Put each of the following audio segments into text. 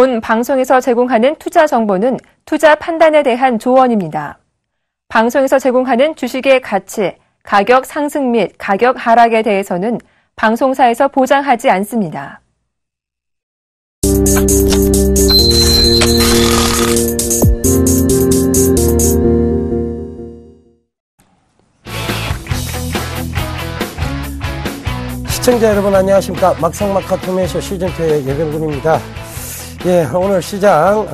본 방송에서 제공하는 투자 정보는 투자 판단에 대한 조언입니다. 방송에서 제공하는 주식의 가치, 가격 상승 및 가격 하락에 대해서는 방송사에서 보장하지 않습니다. 시청자 여러분 안녕하십니까. 막상막하 투매쇼 시즌2의 예병군입니다. 예, 오늘 시장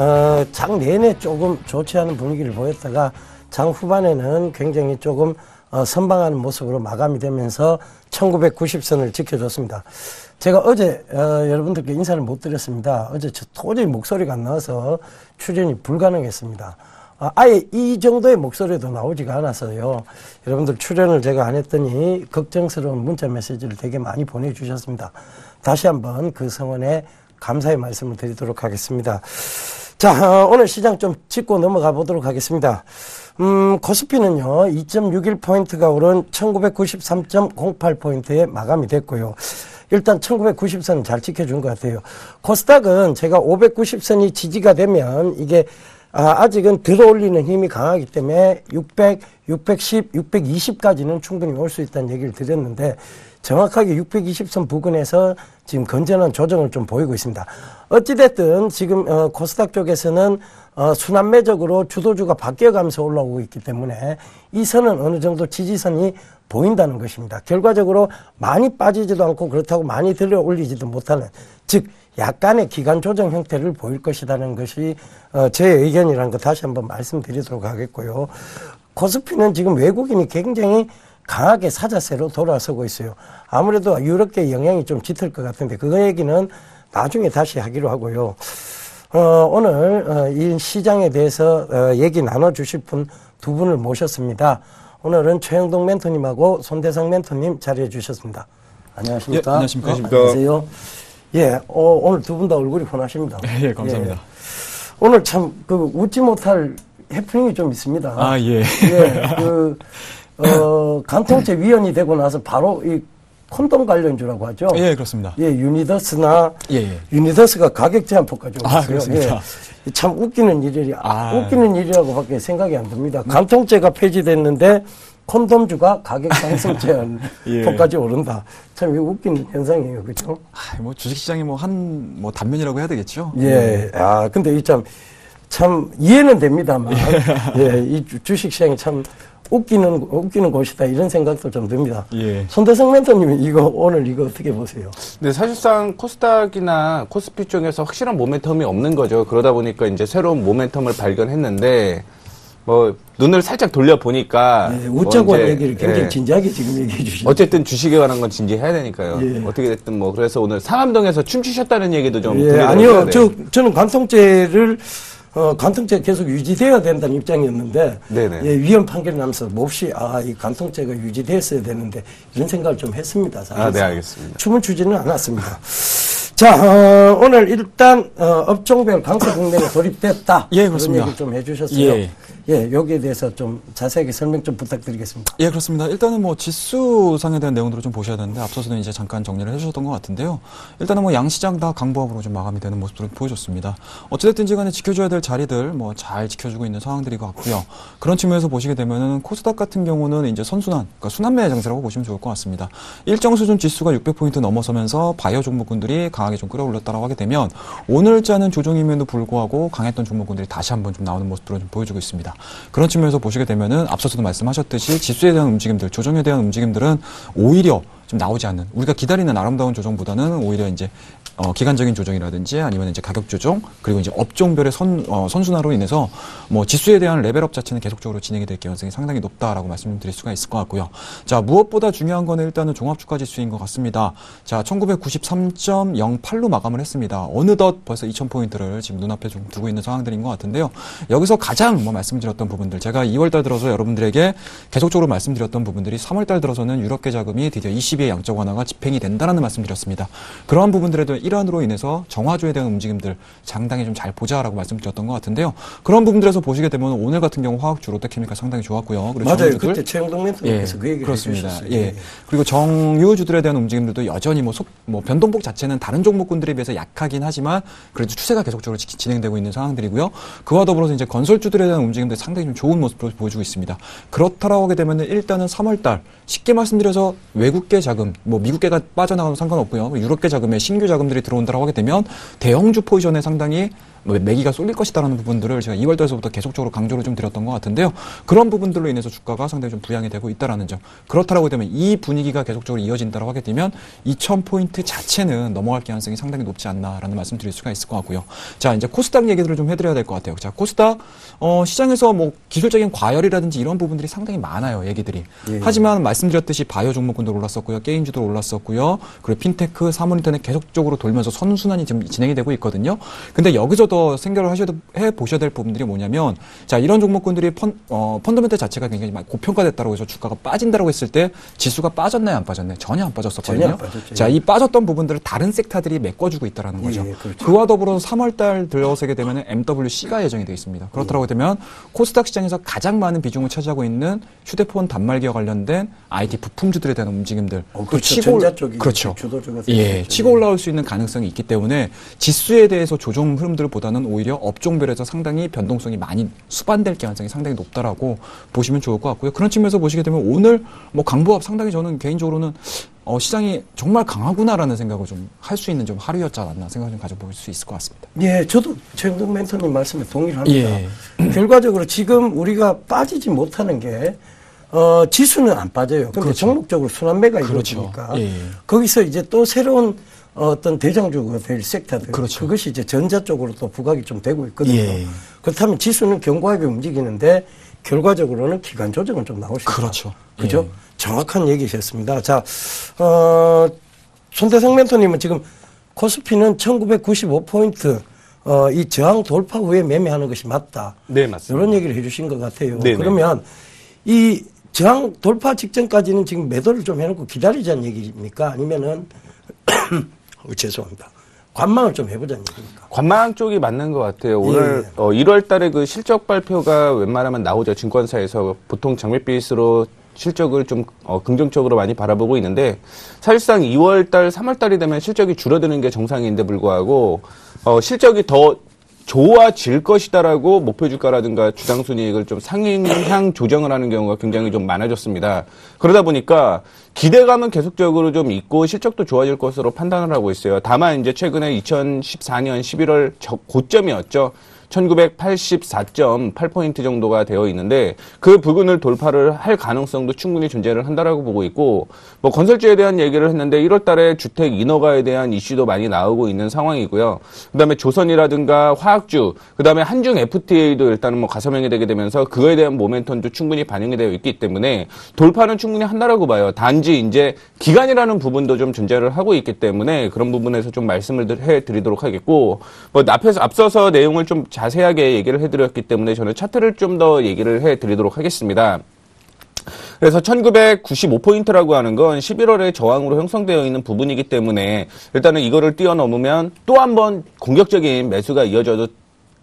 장 내내 조금 좋지 않은 분위기를 보였다가 장 후반에는 굉장히 조금 선방하는 모습으로 마감이 되면서 1990선을 지켜줬습니다. 제가 어제 여러분들께 인사를 못 드렸습니다. 어제 도저히 목소리가 안 나와서 출연이 불가능했습니다. 아예 이 정도의 목소리도 나오지가 않았어요. 여러분들 출연을 제가 안 했더니 걱정스러운 문자 메시지를 되게 많이 보내주셨습니다. 다시 한번 그 성원에 감사의 말씀을 드리도록 하겠습니다. 자, 오늘 시장 좀 짚고 넘어가 보도록 하겠습니다. 코스피는요, 2.61포인트가 오른 1993.08포인트에 마감이 됐고요. 일단 1990선 잘 지켜준 것 같아요. 코스닥은 제가 590선이 지지가 되면 이게 아직은 들어올리는 힘이 강하기 때문에 600, 610, 620까지는 충분히 올 수 있다는 얘기를 드렸는데 정확하게 620선 부근에서 지금 건전한 조정을 좀 보이고 있습니다. 어찌됐든 지금 코스닥 쪽에서는 순환매적으로 주도주가 바뀌어가면서 올라오고 있기 때문에 이 선은 어느 정도 지지선이 보인다는 것입니다. 결과적으로 많이 빠지지도 않고 그렇다고 많이 들어 올리지도 못하는, 즉 약간의 기간 조정 형태를 보일 것이라는 것이 제 의견이라는 거 다시 한번 말씀드리도록 하겠고요. 코스피는 지금 외국인이 굉장히 강하게 사자세로 돌아서고 있어요. 아무래도 유럽계 영향이 좀 짙을 것 같은데 그 얘기는 나중에 다시 하기로 하고요. 오늘 이 시장에 대해서 얘기 나눠주실 분 두 분을 모셨습니다. 오늘은 최영동 멘토님하고 손대상 멘토님 자리해 주셨습니다. 안녕하십니까? 예, 안녕하십니까? 안녕하세요. 예, 오늘 두 분 다 얼굴이 훤하십니다. 예, 감사합니다. 예. 오늘 참 웃지 못할 해프닝이 좀 있습니다. 아, 예. 예, 간통죄 위원이 되고 나서 바로 이 콘돔 관련주라고 하죠. 예, 그렇습니다. 예, 유니더스나 예. 유니더스가 가격 제한폭까지 올랐어요. 그렇습니다. 예, 참 웃기는 웃기는 일이라고밖에 생각이 안 듭니다. 간통죄가 폐지됐는데 콘돔주가 가격 상승 제한 예. 폭까지 오른다. 참 이거 웃기는 현상이에요, 그렇죠? 주식시장이 단면이라고 해야 되겠죠. 예, 근데 이 참 이해는 됩니다만, 예, 이 주식시장이 참 웃기는 곳이다 이런 생각도 좀 듭니다. 예. 손대성 멘토님이 오늘 이거 어떻게 보세요? 네, 사실상 코스닥이나 코스피 쪽에서 확실한 모멘텀이 없는 거죠. 그러다 보니까 이제 새로운 모멘텀을 발견했는데 눈을 살짝 돌려 보니까 웃자고 하는 얘기를 굉장히 진지하게 지금 얘기해 주시죠. 어쨌든 주식에 관한 건 진지해야 되니까요. 예. 어떻게 됐든 그래서 오늘 상암동에서 춤추셨다는 얘기도 좀 아니요, 저는 간통죄 계속 유지되어야 된다는 입장이었는데, 예, 위헌 판결이 나면서 몹시 이 간통죄가 유지됐어야 되는데 이런 생각을 좀 했습니다. 사실. 네, 알겠습니다. 춤을 추지는 않았습니다. 자, 오늘 일단 업종별 강세 국면에 돌입됐다. 예, 그렇습니다. 그런 얘기 좀 해주셨어요. 예. 예, 여기에 대해서 좀 자세하게 설명 좀 부탁드리겠습니다. 예, 그렇습니다. 일단은 지수상에 대한 내용들을 좀 보셔야 되는데, 앞서서는 이제 잠깐 정리를 해주셨던 것 같은데요. 일단은 양시장 다 강보합으로 좀 마감이 되는 모습들을 보여줬습니다. 어찌됐든지 간에 지켜줘야 될 자리들, 잘 지켜주고 있는 상황들인 것 같고요. 그런 측면에서 보시게 되면은, 코스닥 같은 경우는 이제 그러니까 순환매 장세라고 보시면 좋을 것 같습니다. 일정 수준 지수가 600포인트 넘어서면서 바이오 종목군들이 강하게 좀 끌어올렸다라고 하게 되면, 오늘자는 조정임에도 불구하고 강했던 종목군들이 다시 한번 좀 나오는 모습들을 좀 보여주고 있습니다. 그런 측면에서 보시게 되면은 앞서서도 말씀하셨듯이 지수에 대한 움직임들, 조정에 대한 움직임들은 오히려 좀 나오지 않는, 우리가 기다리는 아름다운 조정보다는 오히려 이제 기간적인 조정이라든지 아니면 이제 가격 조정, 그리고 이제 업종별의 선순환으로 인해서 지수에 대한 레벨업 자체는 계속적으로 진행이 될 가능성이 상당히 높다라고 말씀드릴 수가 있을 것 같고요. 자, 무엇보다 중요한 거는 일단은 종합주가 지수인 것 같습니다. 자, 1993.08로 마감을 했습니다. 어느덧 벌써 2000포인트를 지금 눈앞에 좀 두고 있는 상황들인 것 같은데요. 여기서 가장 말씀드렸던 부분들, 제가 2월달 들어서 여러분들에게 계속적으로 말씀드렸던 부분들이 3월달 들어서는 유럽계 자금이 드디어 22의 양적 완화가 집행이 된다라는 말씀드렸습니다. 그러한 부분들에도 일환으로 인해서 정화조에 대한 움직임들 상당히 좀 잘 보자라고 말씀드렸던 것 같은데요. 그런 부분들에서 보시게 되면 오늘 같은 경우 화학주 롯데케미칼 상당히 좋았고요. 그리고 맞아요. 정유주들, 그때 최영동 멘토님께서 그 얘기를 그렇습니다. 해주셨어요. 예. 그리고 정유주들에 대한 움직임들도 여전히 뭐 변동폭 자체는 다른 종목군들에 비해서 약하긴 하지만 그래도 추세가 계속적으로 진행되고 있는 상황들이고요. 그와 더불어서 이제 건설주들에 대한 움직임도 상당히 좀 좋은 모습을 보여주고 있습니다. 그렇다라고 하게 되면 일단은 3월달 쉽게 말씀드려서 외국계 자금, 뭐 미국계가 빠져나가면 상관없고요. 유럽계 자금에 신규 자금들이 들어온다라고 하게 되면 대형주 포지션에 상당히 매기가 쏠릴 것이다라는 부분들을 제가 2월달에서부터 계속적으로 강조를 좀 드렸던 것 같은데요. 그런 부분들로 인해서 주가가 상당히 좀 부양이 되고 있다라는 점. 그렇다라고 되면 이 분위기가 계속적으로 이어진다라고 하게 되면 2,000포인트 자체는 넘어갈 가능성이 상당히 높지 않나라는 말씀 드릴 수가 있을 것 같고요. 자, 이제 코스닥 얘기들을 좀 해드려야 될 것 같아요. 자, 코스닥, 시장에서 뭐 기술적인 과열이라든지 이런 부분들이 상당히 많아요, 얘기들이. 예. 하지만 말씀드렸듯이 바이오 종목군도 올랐었고요. 게임주도 올랐었고요. 그리고 핀테크, 사모인터넷 계속적으로 돌면서 선순환이 지금 진행이 되고 있거든요. 근데 여기서 더 생각을 해 보셔야 될 부분들이 뭐냐면, 자, 이런 종목군들이 펀더멘털 자체가 굉장히 많이 고평가됐다고 해서 주가가 빠진다고 했을 때 지수가 빠졌나요, 안 빠졌나요? 전혀 안 빠졌었거든요. 전혀 안 빠졌죠. 자, 이 빠졌던 부분들을 다른 섹터들이 메꿔주고 있다라는 거죠. 예, 그렇죠. 그와 더불어서 3월달 들어서게 되면 MWC가 예정이 되어 있습니다. 그렇다고 되면 코스닥 시장에서 가장 많은 비중을 차지하고 있는 휴대폰 단말기와 관련된 IT 부품주들에 대한 움직임들, 그렇죠. 전자 쪽이 그렇죠. 주도주가 예, 치고 올라올 수 있는 가능성이 있기 때문에 지수에 대해서 조정 흐름들보다는 오히려 업종별에서 상당히 변동성이 많이 수반될 가능성이 상당히 높다라고 보시면 좋을 것 같고요. 그런 측면에서 보시게 되면 오늘 뭐 강보합 상당히 저는 개인적으로는 시장이 정말 강하구나라는 생각을 좀 할 수 있는 좀 하루였지 않나 생각을 좀 가져볼 수 있을 것 같습니다. 예, 저도 최영동 멘토님 말씀에 동의를 합니다. 예. 결과적으로 지금 우리가 빠지지 못하는 게 지수는 안 빠져요. 근데 그렇죠. 종목적으로 순환매가 그렇죠. 이루어지니까 예. 거기서 이제 또 새로운 어떤 대장주가 될 섹터들, 그렇죠. 그것이 이제 전자 쪽으로 또 부각이 좀 되고 있거든요. 예. 그렇다면 지수는 견고하게 움직이는데 결과적으로는 기간 조정은 좀 나올 수 있다. 그렇죠. 그죠? 예. 정확한 얘기셨습니다. 자, 손대성 멘토님은 지금 코스피는 1995포인트 이 저항 돌파 후에 매매하는 것이 맞다. 네, 맞습니다. 이런 얘기를 해주신 것 같아요. 네네. 그러면 이 저항 돌파 직전까지는 지금 매도를 좀 해놓고 기다리자는 얘기입니까? 아니면은 죄송합니다. 관망을 좀 해보자는 얘기입니까? 관망 쪽이 맞는 것 같아요. 오늘 1월 달에 그 실적 발표가 웬만하면 나오죠. 증권사에서 보통 장밋 베이스로 실적을 좀 긍정적으로 많이 바라보고 있는데 사실상 2월 달, 3월 달이 되면 실적이 줄어드는 게 정상인데 불구하고 실적이 더 좋아질 것이다라고 목표주가라든가 주당순이익을 좀 상향 조정을 하는 경우가 굉장히 좀 많아졌습니다. 그러다 보니까 기대감은 계속적으로 좀 있고 실적도 좋아질 것으로 판단을 하고 있어요. 다만 이제 최근에 2014년 11월 고점이었죠. 1984.8포인트 정도가 되어 있는데 그 부근을 돌파를 할 가능성도 충분히 존재를 한다라고 보고 있고 뭐 건설주에 대한 얘기를 했는데 1월 달에 주택 인허가에 대한 이슈도 많이 나오고 있는 상황이고요. 그다음에 조선이라든가 화학주, 그다음에 한중 FTA도 일단은 뭐 가서명이 되게 되면서 그거에 대한 모멘텀도 충분히 반영이 되어 있기 때문에 돌파는 충분히 한다라고 봐요. 단지 이제 기간이라는 부분도 좀 존재를 하고 있기 때문에 그런 부분에서 좀 말씀을 해드리도록 하겠고 뭐 앞서서 내용을 좀 자세하게 얘기를 해드렸기 때문에 저는 차트를 좀 더 얘기를 해드리도록 하겠습니다. 그래서 1995포인트라고 하는 건 11월에 저항으로 형성되어 있는 부분이기 때문에 일단은 이거를 뛰어넘으면 또 한 번 공격적인 매수가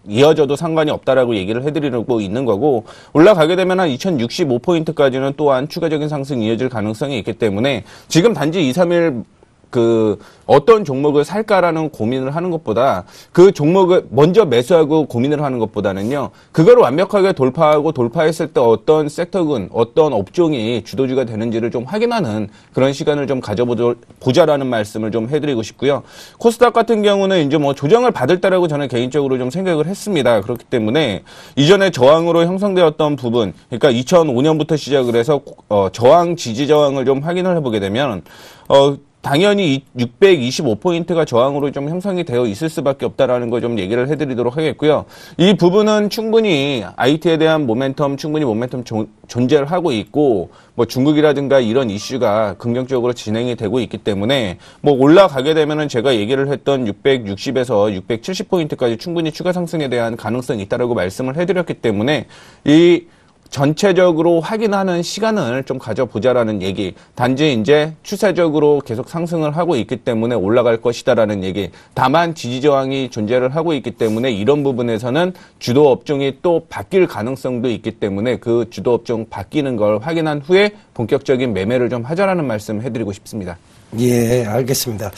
이어져도 상관이 없다라고 얘기를 해드리고 있는 거고 올라가게 되면 한 2065포인트까지는 또한 추가적인 상승이 이어질 가능성이 있기 때문에 지금 단지 2, 3일 어떤 종목을 살까라는 고민을 하는 것보다 그 종목을 먼저 매수하고 고민을 하는 것보다는요, 그걸 완벽하게 돌파했을 때 어떤 섹터군, 어떤 업종이 주도주가 되는지를 좀 확인하는 그런 시간을 좀 가져보자라는 말씀을 좀 해드리고 싶고요. 코스닥 같은 경우는 이제 뭐 조정을 받을 때라고 저는 개인적으로 좀 생각을 했습니다. 그렇기 때문에 이전에 저항으로 형성되었던 부분, 그러니까 2005년부터 시작을 해서 저항, 지지 저항을 좀 확인을 해보게 되면, 당연히 625포인트가 저항으로 좀 형성이 되어 있을 수밖에 없다라는 거 좀 얘기를 해드리도록 하겠고요. 이 부분은 충분히 IT에 대한 모멘텀 존재를 하고 있고, 뭐 중국이라든가 이런 이슈가 긍정적으로 진행이 되고 있기 때문에 뭐 올라가게 되면은 제가 얘기를 했던 660에서 670포인트까지 충분히 추가 상승에 대한 가능성이 있다라고 말씀을 해드렸기 때문에 이 전체적으로 확인하는 시간을 좀 가져보자라는 얘기. 단지 이제 추세적으로 계속 상승을 하고 있기 때문에 올라갈 것이다라는 얘기. 다만 지지 저항이 존재를 하고 있기 때문에 이런 부분에서는 주도 업종이 또 바뀔 가능성도 있기 때문에 그 주도 업종 바뀌는 걸 확인한 후에 본격적인 매매를 좀 하자라는 말씀 해드리고 싶습니다. 예, 알겠습니다.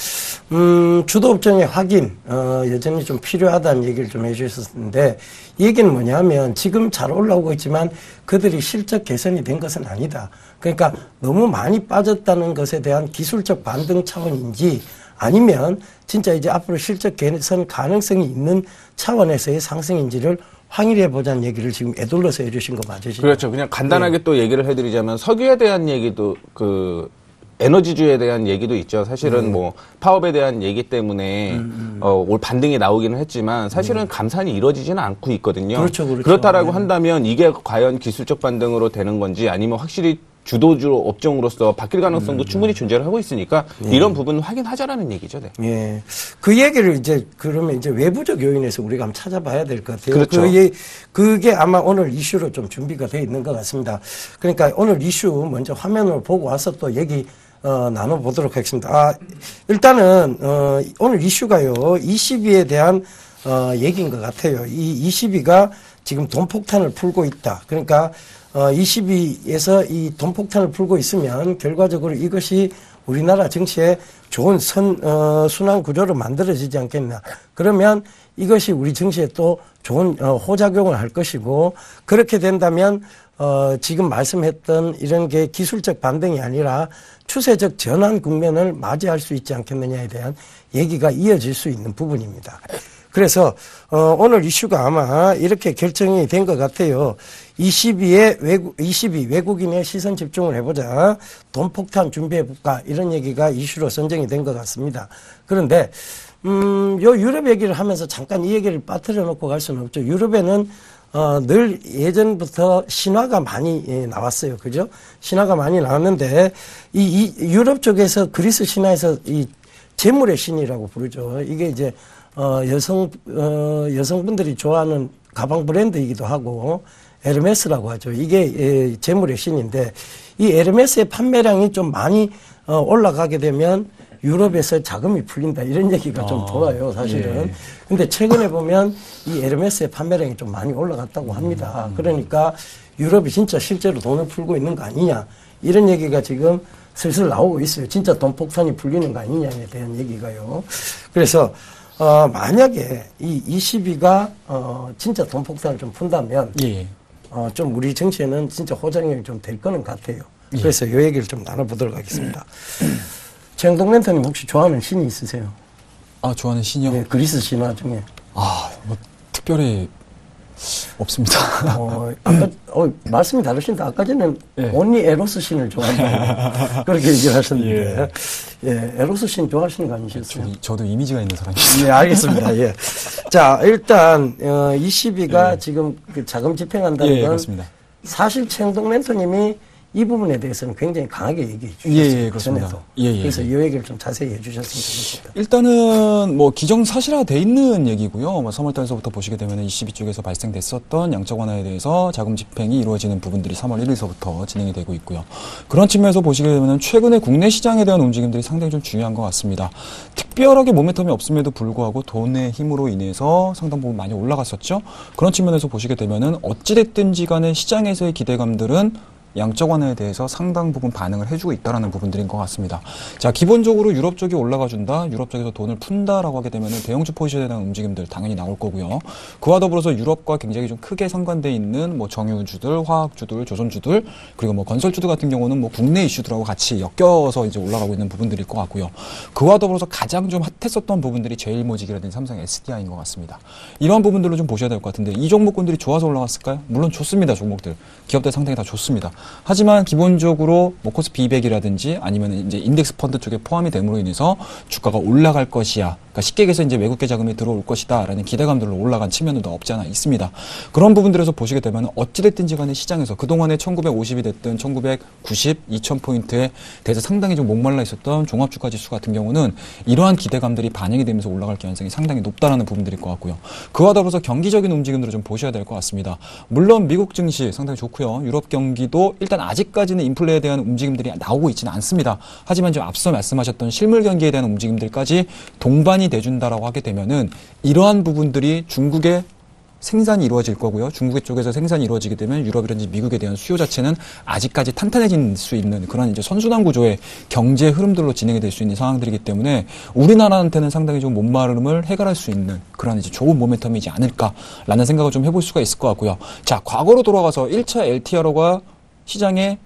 주도 업종의 확인, 여전히 좀 필요하다는 얘기를 좀 해주셨는데, 이 얘기는 뭐냐면, 지금 잘 올라오고 있지만, 그들이 실적 개선이 된 것은 아니다. 그러니까, 너무 많이 빠졌다는 것에 대한 기술적 반등 차원인지, 아니면, 진짜 이제 앞으로 실적 개선 가능성이 있는 차원에서의 상승인지를 확인해 보자는 얘기를 지금 애둘러서 해주신 거 맞으시죠? 그렇죠. 그냥 간단하게 또 얘기를 해드리자면, 석유에 대한 얘기도, 에너지주에 대한 얘기도 있죠. 사실은 뭐 파업에 대한 얘기 때문에 올 반등이 나오기는 했지만 사실은 감산이 이루어지지는 않고 있거든요. 그렇죠. 그렇다라고 한다면 이게 과연 기술적 반등으로 되는 건지 아니면 확실히 주도주 업종으로서 바뀔 가능성도 충분히 존재를 하고 있으니까 이런 부분은 확인하자라는 얘기죠. 네. 예. 그 얘기를 이제 그러면 이제 외부적 요인에서 우리가 한번 찾아봐야 될 것 같아요. 그렇죠. 그게 아마 오늘 이슈로 좀 준비가 되어 있는 것 같습니다. 그러니까 오늘 이슈 먼저 화면으로 보고 와서 또 얘기 나눠보도록 하겠습니다. 일단은, 오늘 이슈가요, 22에 대한, 얘기인 것 같아요. 이 22가 지금 돈폭탄을 풀고 있다. 그러니까, 22에서 이 돈폭탄을 풀고 있으면 결과적으로 이것이 우리나라 정치에 좋은 순환 구조로 만들어지지 않겠나. 그러면 이것이 우리 정치에 또 좋은 호작용을 할 것이고, 그렇게 된다면 지금 말씀했던 이런 게 기술적 반등이 아니라 추세적 전환 국면을 맞이할 수 있지 않겠느냐에 대한 얘기가 이어질 수 있는 부분입니다. 그래서 오늘 이슈가 아마 이렇게 결정이 된 것 같아요. 22 외국인의 시선 집중을 해보자. 돈폭탄 준비해볼까. 이런 얘기가 이슈로 선정이 된 것 같습니다. 그런데 요 유럽 얘기를 하면서 잠깐 이 얘기를 빠뜨려 놓고 갈 수는 없죠. 유럽에는 늘 예전부터 신화가 많이 나왔어요. 그죠? 신화가 많이 나왔는데, 이 유럽 쪽에서 그리스 신화에서 이 재물의 신이라고 부르죠. 이게 이제, 여성분들이 좋아하는 가방 브랜드이기도 하고, 에르메스라고 하죠. 이게 재물의 신인데, 이 에르메스의 판매량이 좀 많이 올라가게 되면 유럽에서 자금이 풀린다 이런 얘기가 좀 돌아요, 사실은. 예. 근데 최근에 보면 이 에르메스의 판매량이 좀 많이 올라갔다고 합니다. 그러니까 유럽이 진짜 실제로 돈을 풀고 있는 거 아니냐 이런 얘기가 지금 슬슬 나오고 있어요. 진짜 돈 폭탄이 풀리는 거 아니냐에 대한 얘기가요. 그래서 만약에 이 22가 진짜 돈 폭탄을 좀 푼다면 좀 우리 정치에는 진짜 호장력이 좀 될 거는 같아요. 그래서 이 얘기를 좀 나눠보도록 하겠습니다. 최영동 멘토님 혹시 좋아하는 신이 있으세요? 좋아하는 신이요? 네, 그리스 신화 중에. 뭐 특별히 없습니다. 말씀이 다르신데 아까 전에 온리 에로스 신을 좋아한다고 그렇게 얘기를 하셨는데 에로스 신 좋아하시는 거 아니셨어요? 저도 이미지가 있는 사람이시죠. 네, 알겠습니다. 예. 자, 일단 22가 지금 그 자금 집행한다는 건 그렇습니다. 사실 최영동 멘토님이 이 부분에 대해서는 굉장히 강하게 얘기해 주셨어요. 그렇습니다. 그래서 이 얘기를 좀 자세히 해주셨으면 좋겠습니다. 일단은 뭐 기정사실화돼 있는 얘기고요. 3월달서부터 보시게 되면 22 쪽에서 발생됐었던 양적 완화에 대해서 자금 집행이 이루어지는 부분들이 3월 1일서부터 진행이 되고 있고요. 그런 측면에서 보시게 되면 최근에 국내 시장에 대한 움직임들이 상당히 좀 중요한 것 같습니다. 특별하게 모멘텀이 없음에도 불구하고 돈의 힘으로 인해서 상당 부분 많이 올라갔었죠. 그런 측면에서 보시게 되면은 어찌됐든지 간에 시장에서의 기대감들은 양적 완화에 대해서 상당 부분 반응을 해주고 있다는 부분들인 것 같습니다. 자, 기본적으로 유럽 쪽이 올라가준다, 유럽 쪽에서 돈을 푼다라고 하게 되면 대형주 포지션에 대한 움직임들 당연히 나올 거고요. 그와 더불어서 유럽과 굉장히 좀 크게 상관돼 있는 뭐 정유주들, 화학주들, 조선주들, 그리고 뭐 건설주들 같은 경우는 뭐 국내 이슈들하고 같이 엮여서 이제 올라가고 있는 부분들일 것 같고요. 그와 더불어서 가장 좀 핫했었던 부분들이 제일모직이라든지 삼성 SDI인 것 같습니다. 이러한 부분들로 좀 보셔야 될 것 같은데 이 종목군들이 좋아서 올라갔을까요? 물론 좋습니다. 종목들. 기업들 상당히 다 좋습니다. 하지만 기본적으로 뭐 코스피 200이라든지 아니면 이제 인덱스 펀드 쪽에 포함이 됨으로 인해서 주가가 올라갈 것이야. 그러니까 쉽게 얘기해서 이제 외국계 자금이 들어올 것이다라는 기대감들로 올라간 측면도 없지 않아 있습니다. 그런 부분들에서 보시게 되면 어찌됐든지 간에 시장에서 그동안에 1950이 됐든 1990, 2000포인트에 대해서 상당히 좀 목말라 있었던 종합주가 지수 같은 경우는 이러한 기대감들이 반영이 되면서 올라갈 가능성이 상당히 높다라는 부분들일 것 같고요. 그와 더불어서 경기적인 움직임들을 좀 보셔야 될 것 같습니다. 물론 미국 증시 상당히 좋고요. 유럽 경기도 일단 아직까지는 인플레에 대한 움직임들이 나오고 있지는 않습니다. 하지만 지금 앞서 말씀하셨던 실물 경기에 대한 움직임들까지 동반이 돼준다라고 하게 되면은 이러한 부분들이 중국의 생산이 이루어질 거고요. 중국 쪽에서 생산이 이루어지게 되면 유럽이라든지 미국에 대한 수요 자체는 아직까지 탄탄해질 수 있는 그런 이제 선순환 구조의 경제 흐름들로 진행이 될 수 있는 상황들이기 때문에 우리나라한테는 상당히 좀 못마름을 해결할 수 있는 그런 이제 좋은 모멘텀이지 않을까라는 생각을 좀 해볼 수가 있을 것 같고요. 자, 과거로 돌아가서 1차 LTRO가 시장에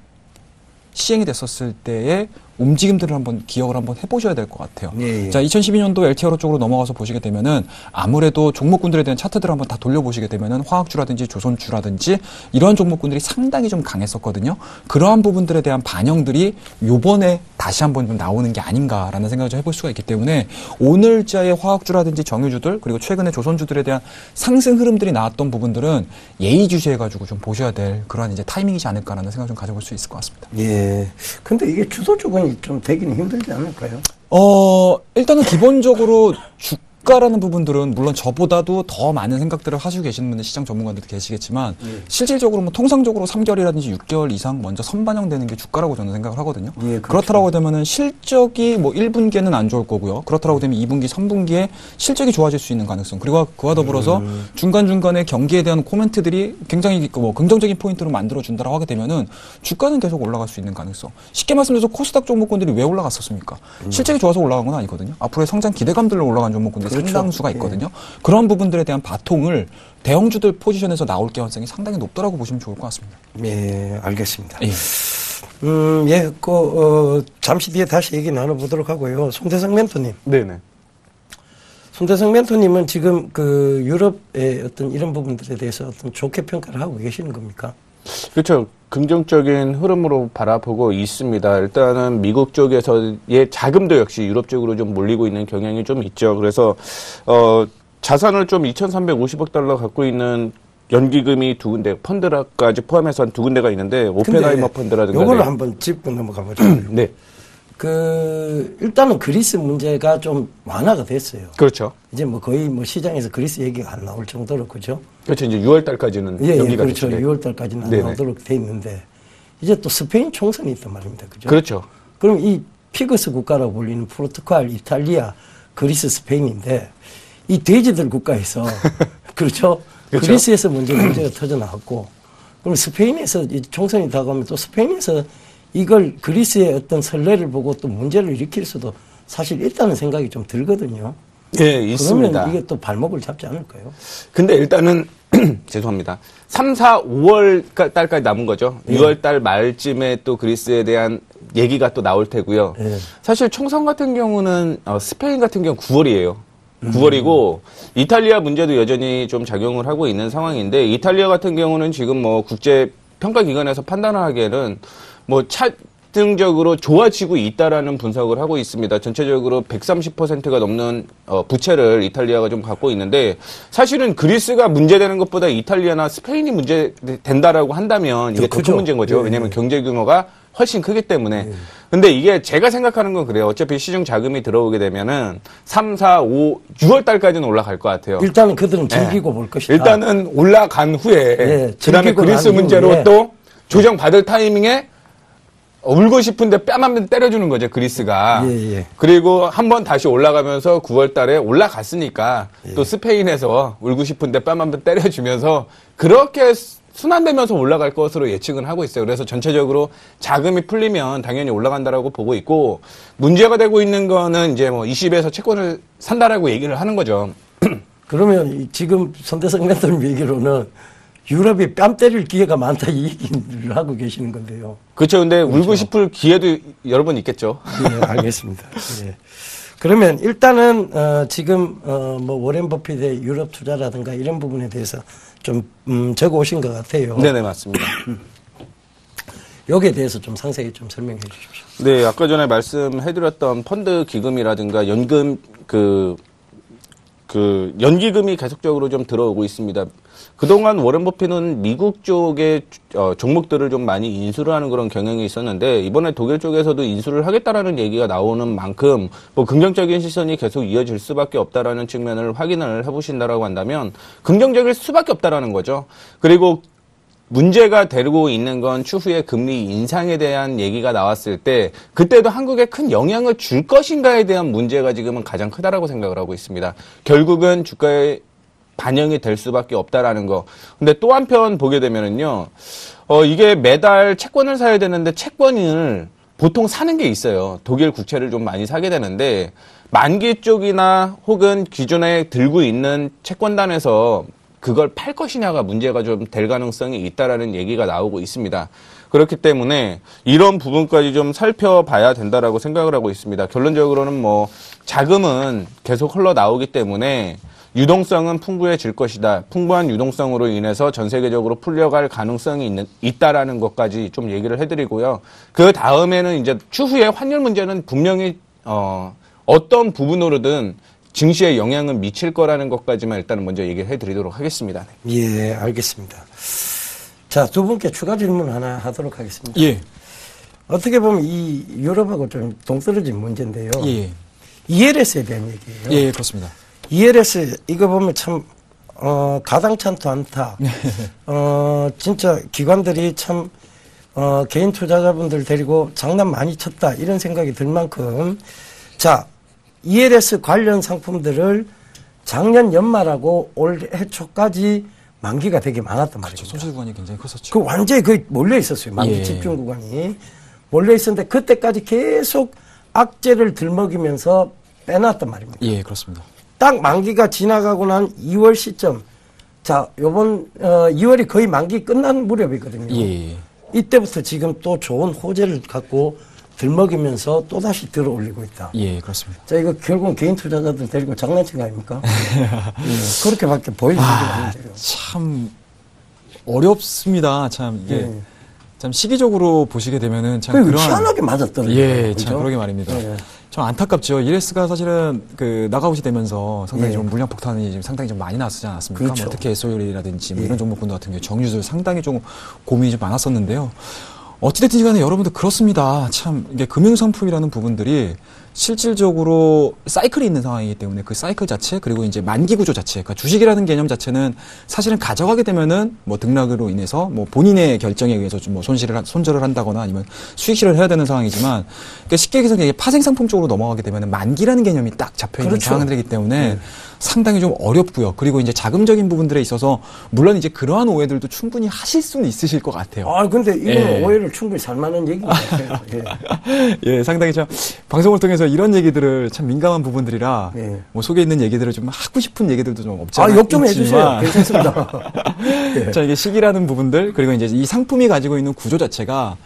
시행이 됐었을 때의 움직임들을 한번 기억을 한번 해보셔야 될 것 같아요. 예, 예. 자, 2012년도 LTRO 쪽으로 넘어가서 보시게 되면은 아무래도 종목군들에 대한 차트들을 한번 다 돌려보시게 되면은 화학주라든지 조선주라든지 이러한 종목군들이 상당히 좀 강했었거든요. 그러한 부분들에 대한 반영들이 요번에 다시 한번 좀 나오는 게 아닌가라는 생각을 좀 해볼 수가 있기 때문에 오늘자의 화학주라든지 정유주들 그리고 최근에 조선주들에 대한 상승 흐름들이 나왔던 부분들은 예의주시해가지고 좀 보셔야 될 그러한 이제 타이밍이지 않을까라는 생각을 좀 가져볼 수 있을 것 같습니다. 예. 근데 이게 주도주가 좀 되기는 힘들지 않을까요? 일단은 기본적으로 주가라는 부분들은 물론 저보다도 더 많은 생각들을 하시고 계시는 분들 시장 전문가들도 계시겠지만 실질적으로 뭐 통상적으로 3개월이라든지 6개월 이상 먼저 선반영되는 게 주가라고 저는 생각을 하거든요. 예, 그렇죠. 그렇다라고 되면은 실적이 뭐 1분기에는 안 좋을 거고요. 그렇다라고 되면 2분기, 3분기에 실적이 좋아질 수 있는 가능성. 그리고 그와 더불어서 중간중간에 경기에 대한 코멘트들이 굉장히 뭐 긍정적인 포인트로 만들어 준다라고 하게 되면은 주가는 계속 올라갈 수 있는 가능성. 쉽게 말씀드려서 코스닥 종목군들이 왜 올라갔었습니까? 실적이 좋아서 올라간 건 아니거든요. 앞으로의 성장 기대감들로 올라간 종목군들이 그렇죠. 상당수가 있거든요. 그런 부분들에 대한 바통을 대형주들 포지션에서 나올 가능성이 상당히 높다라고 보시면 좋을 것 같습니다. 예, 알겠습니다. 예. 예, 잠시 뒤에 다시 얘기 나눠보도록 하고요. 송대성 멘토님. 네네. 송대성 멘토님은 지금 그 유럽의 어떤 이런 부분들에 대해서 어떤 좋게 평가를 하고 계시는 겁니까? 그렇죠. 긍정적인 흐름으로 바라보고 있습니다. 일단은 미국 쪽에서의 자금도 역시 유럽 쪽으로 좀 몰리고 있는 경향이 좀 있죠. 그래서 자산을 좀 2,350억 달러 갖고 있는 연기금이 두 군데, 펀드까지 포함해서 한 두 군데가 있는데 오펜하이머 펀드라든가. 요거를 한번 짚고 넘어가 보죠. 네. 일단은 그리스 문제가 좀 완화가 됐어요. 그렇죠. 이제 뭐 거의 뭐 시장에서 그리스 얘기가 안 나올 정도로, 그죠? 그렇죠. 이제 6월 달까지는 연기가 그렇죠. 됐죠. 6월 달까지는 안 네네. 나오도록 돼 있는데 이제 또 스페인 총선이 있단 말입니다. 그죠? 그렇죠. 그럼 이 피그스 국가라고 불리는 포르투갈, 이탈리아, 그리스, 스페인인데 이 돼지들 국가에서 그렇죠? 그렇죠. 그리스에서 먼저 문제가 터져 나왔고 그럼 스페인에서 이 총선이 다가오면 또 스페인에서 이걸 그리스의 어떤 선례를 보고 또 문제를 일으킬 수도 사실 있다는 생각이 좀 들거든요. 예, 있습니다. 그러면 이게 또 발목을 잡지 않을까요? 근데 일단은 죄송합니다. 3, 4, 5월 달까지 남은 거죠. 예. 6월 달 말쯤에 또 그리스에 대한 얘기가 또 나올 테고요. 예. 사실 총선 같은 경우는 스페인 같은 경우 9월이에요. 9월이고 이탈리아 문제도 여전히 좀 작용을 하고 있는 상황인데 이탈리아 같은 경우는 지금 뭐 국제 평가 기관에서 판단을 하기에는 뭐 차등적으로 좋아지고 있다라는 분석을 하고 있습니다. 전체적으로 130%가 넘는 부채를 이탈리아가 좀 갖고 있는데 사실은 그리스가 문제되는 것보다 이탈리아나 스페인이 문제된다라고 한다면 이게 더 큰 그렇죠. 문제인 거죠. 네. 왜냐하면 경제 규모가 훨씬 크기 때문에. 근데 이게 제가 생각하는 건 그래요. 어차피 시중 자금이 들어오게 되면은 3, 4, 5, 6월 달까지는 올라갈 것 같아요. 일단은 그들은 즐기고 볼 것이다. 일단은 올라간 후에 예, 그다음에 즐기고 그리스 난 문제로 이후에. 또 조정 받을 타이밍에 울고 싶은데 뺨 한 번 때려주는 거죠, 그리스가. 예, 예. 그리고 한 번 다시 올라가면서 9월 달에 올라갔으니까 또 스페인에서 울고 싶은데 뺨 한 번 때려주면서 그렇게 순환되면서 올라갈 것으로 예측은 하고 있어요. 그래서 전체적으로 자금이 풀리면 당연히 올라간다라고 보고 있고 문제가 되고 있는 거는 이제 뭐 20에서 채권을 산다라고 얘기를 하는 거죠. 그러면 지금 손대성 멘토님 얘기로는 유럽이 뺨 때릴 기회가 많다 이 얘기를 하고 계시는 건데요. 그렇죠. 근데 울고 싶을 기회도 여러 번 있겠죠. 예, 알겠습니다. 예. 그러면 일단은 지금 뭐 워렌 버핏의 유럽 투자라든가 이런 부분에 대해서 좀 적어 오신 것 같아요. 네네, 맞습니다. 여기에 대해서 좀 상세히 좀 설명해 주십시오. 네, 아까 전에 말씀해드렸던 펀드 기금이라든가 연금 그 연기금이 계속적으로 좀 들어오고 있습니다. 그동안 워렌 버핏은 미국 쪽의 종목들을 좀 많이 인수를 하는 그런 경향이 있었는데 이번에 독일 쪽에서도 인수를 하겠다라는 얘기가 나오는 만큼 뭐 긍정적인 시선이 계속 이어질 수밖에 없다라는 측면을 확인을 해보신다라고 한다면 긍정적일 수밖에 없다라는 거죠. 그리고 문제가 되고 있는 건 추후에 금리 인상에 대한 얘기가 나왔을 때 그때도 한국에 큰 영향을 줄 것인가에 대한 문제가 지금은 가장 크다라고 생각을 하고 있습니다. 결국은 주가에 반영이 될 수밖에 없다라는 거. 근데 또 한편 보게 되면은요, 이게 매달 채권을 사야 되는데 채권을 보통 사는 게 있어요. 독일 국채를 좀 많이 사게 되는데 만기 쪽이나 혹은 기존에 들고 있는 채권단에서 그걸 팔 것이냐가 문제가 좀 될 가능성이 있다라는 얘기가 나오고 있습니다. 그렇기 때문에 이런 부분까지 좀 살펴봐야 된다라고 생각을 하고 있습니다. 결론적으로는 뭐 자금은 계속 흘러나오기 때문에 유동성은 풍부해질 것이다. 풍부한 유동성으로 인해서 전 세계적으로 풀려갈 가능성이 있다라는 것까지 좀 얘기를 해드리고요. 그 다음에는 이제 추후에 환율 문제는 분명히 어떤 부분으로든 증시에 영향을 미칠 거라는 것까지만 일단은 먼저 얘기를 해드리도록 하겠습니다. 네. 예, 알겠습니다. 자, 두 분께 추가 질문 하나 하도록 하겠습니다. 예. 어떻게 보면 이 유럽하고 좀 동떨어진 문제인데요. 예. ELS에 대한 얘기예요. 예, 그렇습니다. ELS 이거 보면 참 가당찮도 않다. 진짜 기관들이 참 개인 투자자분들 데리고 장난 많이 쳤다 이런 생각이 들 만큼 자 ELS 관련 상품들을 작년 연말하고 올해 초까지 만기가 되게 많았단 말이죠. 손실 구간이 굉장히 컸었죠. 그 완전히 그 몰려 있었어요. 만기 예. 집중 구간이 몰려 있었는데 그때까지 계속 악재를 들먹이면서 빼놨단 말입니다. 예, 그렇습니다. 딱 만기가 지나가고 난 2월 시점, 자, 요번 2월이 거의 만기 끝난 무렵이거든요. 예. 이때부터 지금 또 좋은 호재를 갖고 들먹이면서 또 다시 들어올리고 있다. 예, 그렇습니다. 자, 이거 결국 개인 투자자들 데리고 장난친 거 아닙니까? 그렇게밖에 보이는 게 아닌데요. 참 어렵습니다. 참 이게 예. 참 시기적으로 보시게 되면은 참 그리고 그런 희한하게 맞았더라고요. 예, 그죠? 참 그러게 말입니다. 예. 좀 안타깝죠. ELS가 사실은 그 나가웃이 되면서 상당히 예. 좀 물량 폭탄이 지금 상당히 좀 많이 나왔지 않았습니까? 그렇죠. 뭐 특히 SOL이라든지 뭐 예. 이런 종목군들 같은 경우 정유들 상당히 좀 고민이 좀 많았었는데요. 어찌됐든 간에 여러분들 그렇습니다. 참 이게 금융상품이라는 부분들이 실질적으로 사이클이 있는 상황이기 때문에 그 사이클 자체 그리고 이제 만기 구조 자체, 그러니까 주식이라는 개념 자체는 사실은 가져가게 되면은 뭐 등락으로 인해서 뭐 본인의 결정에 의해서 좀 뭐 손절을 한다거나 아니면 수익 실현을 해야 되는 상황이지만 그러니까 쉽게 얘기해서 이게 파생 상품 쪽으로 넘어가게 되면은 만기라는 개념이 딱 잡혀 있는 그렇죠. 상황들이기 때문에 상당히 좀 어렵고요. 그리고 이제 자금적인 부분들에 있어서 물론 이제 그러한 오해들도 충분히 하실 수는 있으실 것 같아요. 아, 근데 이건 예. 오해를 충분히 살 만한 얘기인 것 같아요. 예. 예, 상당히 참 방송을 통해서 이런 얘기들을 참 민감한 부분들이라 예. 뭐 속에 있는 얘기들을 좀 하고 싶은 얘기들도 좀 없지 않아 아, 욕 좀 해주세요. 괜찮습니다. 예. 자, 이게 시기라는 부분들 그리고 이제 이 상품이 가지고 있는 구조 자체가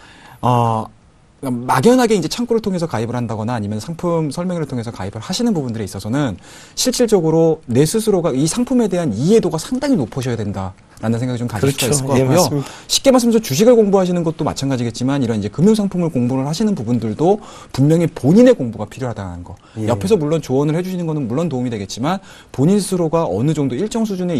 막연하게 이제 창구를 통해서 가입을 한다거나 아니면 상품 설명회를 통해서 가입을 하시는 부분들에 있어서는 실질적으로 내 스스로가 이 상품에 대한 이해도가 상당히 높으셔야 된다라는 생각이 좀 가질 그렇죠. 수가 있을 것 예, 같고요. 맞습니다. 쉽게 말씀드려서 주식을 공부하시는 것도 마찬가지겠지만 이런 이제 금융상품을 공부를 하시는 부분들도 분명히 본인의 공부가 필요하다는 거. 예. 옆에서 물론 조언을 해주시는 거는 물론 도움이 되겠지만 본인 스스로가 어느 정도 일정 수준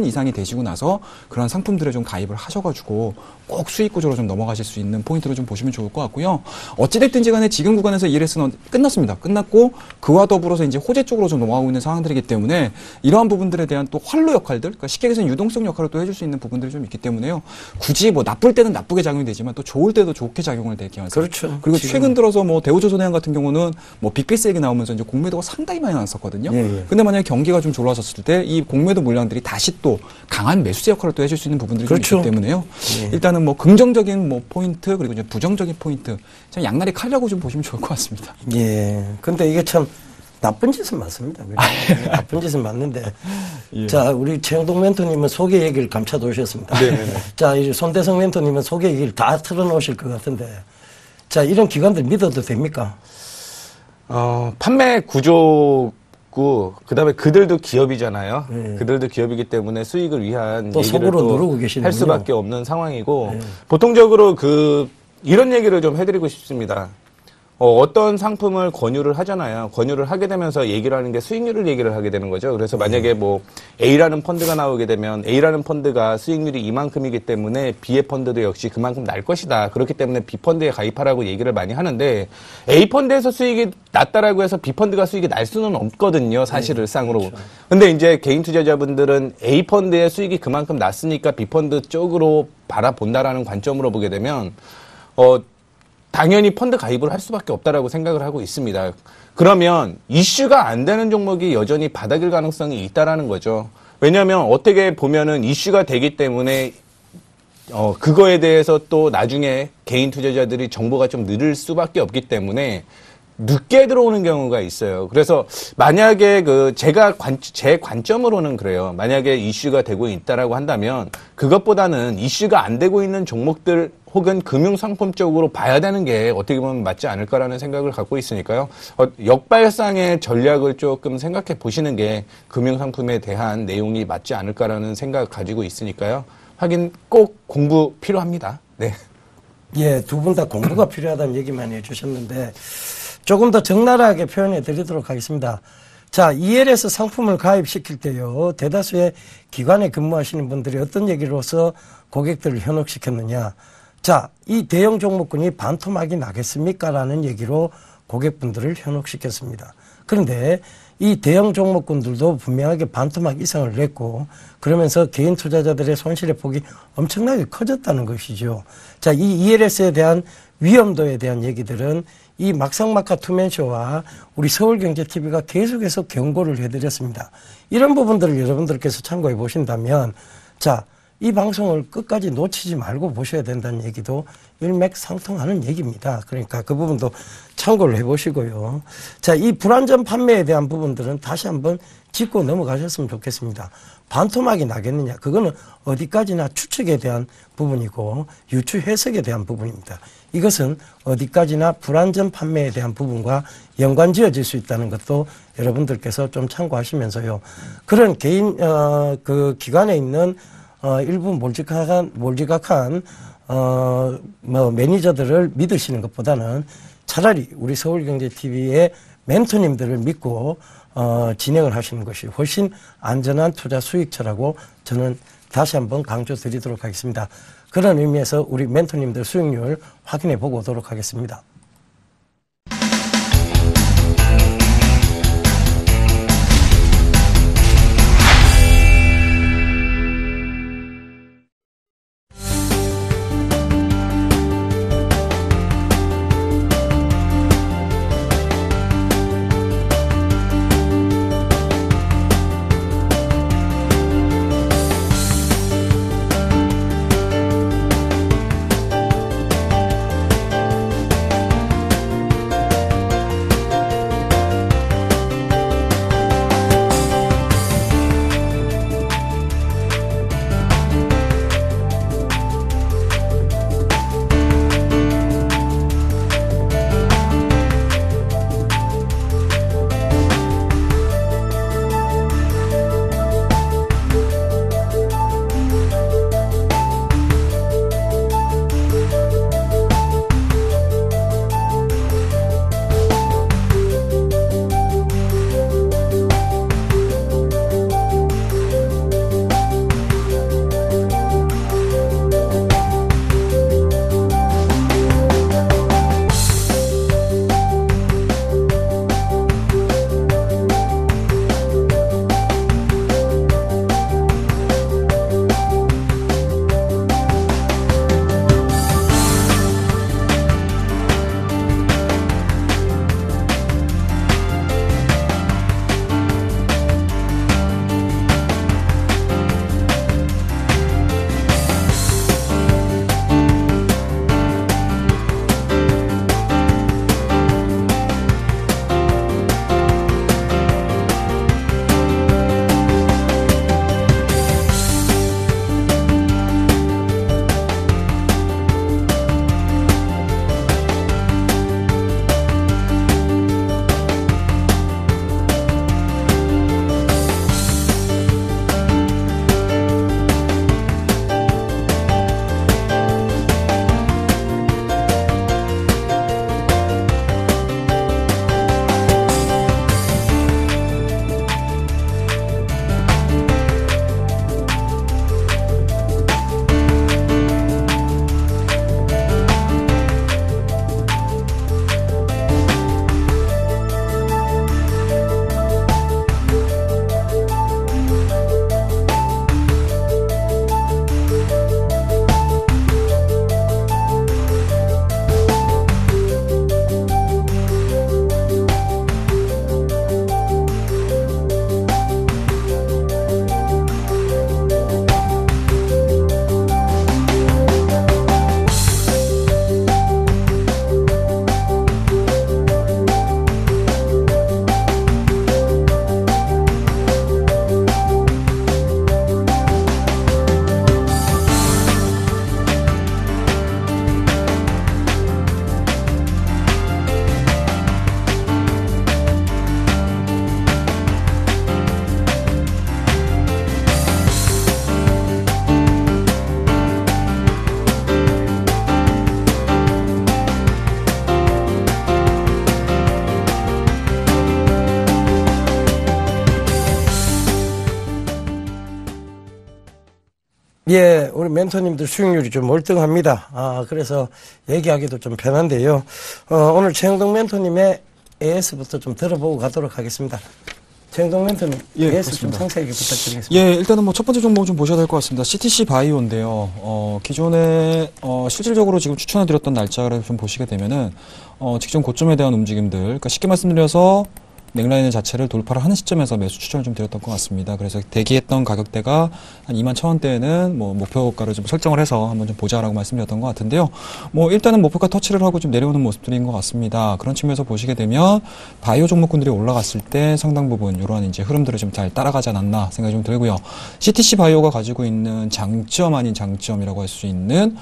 이상이 되시고 나서 그런 상품들에 좀 가입을 하셔가지고 꼭 수익 구조로 좀 넘어가실 수 있는 포인트로 좀 보시면 좋을 것 같고요. 어찌됐든지 간에 지금 구간에서 ELS는 끝났습니다. 끝났고 그와 더불어서 이제 호재 쪽으로 좀 넘어가고 있는 상황들이기 때문에 이러한 부분들에 대한 또 활로 역할들, 그러니까 쉽게 얘기해서 유동성 역할을 또 해줄 수 있는 부분들이 좀 있기 때문에요. 굳이 뭐 나쁠 때는 나쁘게 작용이 되지만 또 좋을 때도 좋게 작용을 되게 하죠. 그렇죠. 그리고 지금. 최근 들어서 뭐 대우조선해양 같은 경우는 뭐 빅베이스 얘기 나오면서 이제 공매도가 상당히 많이 나왔었거든요. 예, 예. 근데 만약에 경기가 좀 좋아졌을 때 이 공매도 물량들이 다시 또 강한 매수세 역할을 또 해줄 수 있는 부분들이 그렇죠. 좀 있기 때문에요. 예. 일단은 뭐 긍정적인 뭐 포인트 그리고 이제 부정적인 포인트 참 양날의 칼이라고 좀 보시면 좋을 것 같습니다. 예. 근데 이게 참 나쁜 짓은 맞습니다. 나쁜 짓은 맞는데. 예. 자, 우리 최영동 멘토님은 소개 얘기를 감춰 오셨습니다. 자, 이 손대성 멘토님은 소개 얘기를 다 틀어놓으실 것 같은데. 자, 이런 기관들 믿어도 됩니까? 판매 구조고 그다음에 그들도 기업이잖아요. 네. 그들도 기업이기 때문에 수익을 위한 또 얘기를 속으로 또 누르고 계시는군요. 할 수밖에 없는 상황이고 네. 보통적으로 이런 얘기를 좀 해드리고 싶습니다. 어떤 상품을 권유를 하잖아요. 권유를 하게 되면서 얘기를 하는 게 수익률을 얘기를 하게 되는 거죠. 그래서 만약에 뭐 A라는 펀드가 나오게 되면 A라는 펀드가 수익률이 이만큼이기 때문에 B의 펀드도 역시 그만큼 날 것이다. 그렇기 때문에 B 펀드에 가입하라고 얘기를 많이 하는데 A 펀드에서 수익이 낮다라고 해서 B 펀드가 수익이 날 수는 없거든요. 사실상으로. 그렇죠. 근데 이제 개인 투자자분들은 A 펀드의 수익이 그만큼 낮으니까 B 펀드 쪽으로 바라본다라는 관점으로 보게 되면 당연히 펀드 가입을 할 수밖에 없다라고 생각을 하고 있습니다. 그러면 이슈가 안 되는 종목이 여전히 바닥일 가능성이 있다라는 거죠. 왜냐하면 어떻게 보면은 이슈가 되기 때문에 그거에 대해서 또 나중에 개인 투자자들이 정보가 좀 느릴 수밖에 없기 때문에 늦게 들어오는 경우가 있어요. 그래서 만약에 제 관점으로는 그래요. 만약에 이슈가 되고 있다라고 한다면 그것보다는 이슈가 안 되고 있는 종목들 혹은 금융상품 쪽으로 봐야 되는 게 어떻게 보면 맞지 않을까라는 생각을 갖고 있으니까요. 역발상의 전략을 조금 생각해 보시는 게 금융상품에 대한 내용이 맞지 않을까라는 생각을 가지고 있으니까요. 하긴 꼭 공부 필요합니다. 네. 예, 두 분 다 공부가 필요하다는 얘기만 해주셨는데 조금 더 적나라하게 표현해 드리도록 하겠습니다. 자, ELS 상품을 가입시킬 때요, 대다수의 기관에 근무하시는 분들이 어떤 얘기로서 고객들을 현혹시켰느냐. 자, 이 대형 종목군이 반토막이 나겠습니까? 라는 얘기로 고객분들을 현혹시켰습니다. 그런데 이 대형 종목군들도 분명하게 반토막 이상을 냈고 그러면서 개인 투자자들의 손실의 폭이 엄청나게 커졌다는 것이죠. 자, 이 ELS에 대한 위험도에 대한 얘기들은 이 막상막하 투맨쇼와 우리 서울경제TV가 계속해서 경고를 해드렸습니다. 이런 부분들을 여러분들께서 참고해 보신다면 자, 이 방송을 끝까지 놓치지 말고 보셔야 된다는 얘기도 일맥상통하는 얘기입니다. 그러니까 그 부분도 참고를 해보시고요. 자, 이 불안전 판매에 대한 부분들은 다시 한번 짚고 넘어가셨으면 좋겠습니다. 반토막이 나겠느냐? 그거는 어디까지나 추측에 대한 부분이고 유추 해석에 대한 부분입니다. 이것은 어디까지나 불안전 판매에 대한 부분과 연관지어질 수 있다는 것도 여러분들께서 좀 참고하시면서요. 그런 개인 그 기관에 있는 일부 몰지각한 매니저들을 믿으시는 것보다는 차라리 우리 서울경제TV의 멘토님들을 믿고 진행을 하시는 것이 훨씬 안전한 투자 수익처라고 저는 다시 한번 강조드리도록 하겠습니다. 그런 의미에서 우리 멘토님들 수익률 확인해 보고 오도록 하겠습니다. 예, 우리 멘토님들 수익률이 좀 월등합니다. 그래서 얘기하기도 좀 편한데요. 오늘 최영동 멘토님의 AS부터 좀 들어보고 가도록 하겠습니다. 최영동 멘토님, 예, AS 좀 그렇습니다. 상세하게 부탁드리겠습니다. 예, 일단은 뭐 첫 번째 종목 좀 보셔야 될 것 같습니다. CTC 바이오인데요. 기존에 실질적으로 지금 추천해드렸던 날짜를 좀 보시게 되면은 직전 고점에 대한 움직임들, 그러니까 쉽게 말씀드려서 넥라인 자체를 돌파를 하는 시점에서 매수 추천을 좀 드렸던 것 같습니다. 그래서 대기했던 가격대가 한 21,000원대에는 뭐 목표가를 좀 설정을 해서 한번 좀 보자라고 말씀드렸던 것 같은데요. 뭐 일단은 목표가 터치를 하고 좀 내려오는 모습들인 것 같습니다. 그런 측면에서 보시게 되면 바이오 종목군들이 올라갔을 때 상당 부분 이러한 이제 흐름들을 좀 잘 따라가지 않았나 생각이 좀 들고요. CTC 바이오가 가지고 있는 장점 아닌 장점이라고 할 수 있는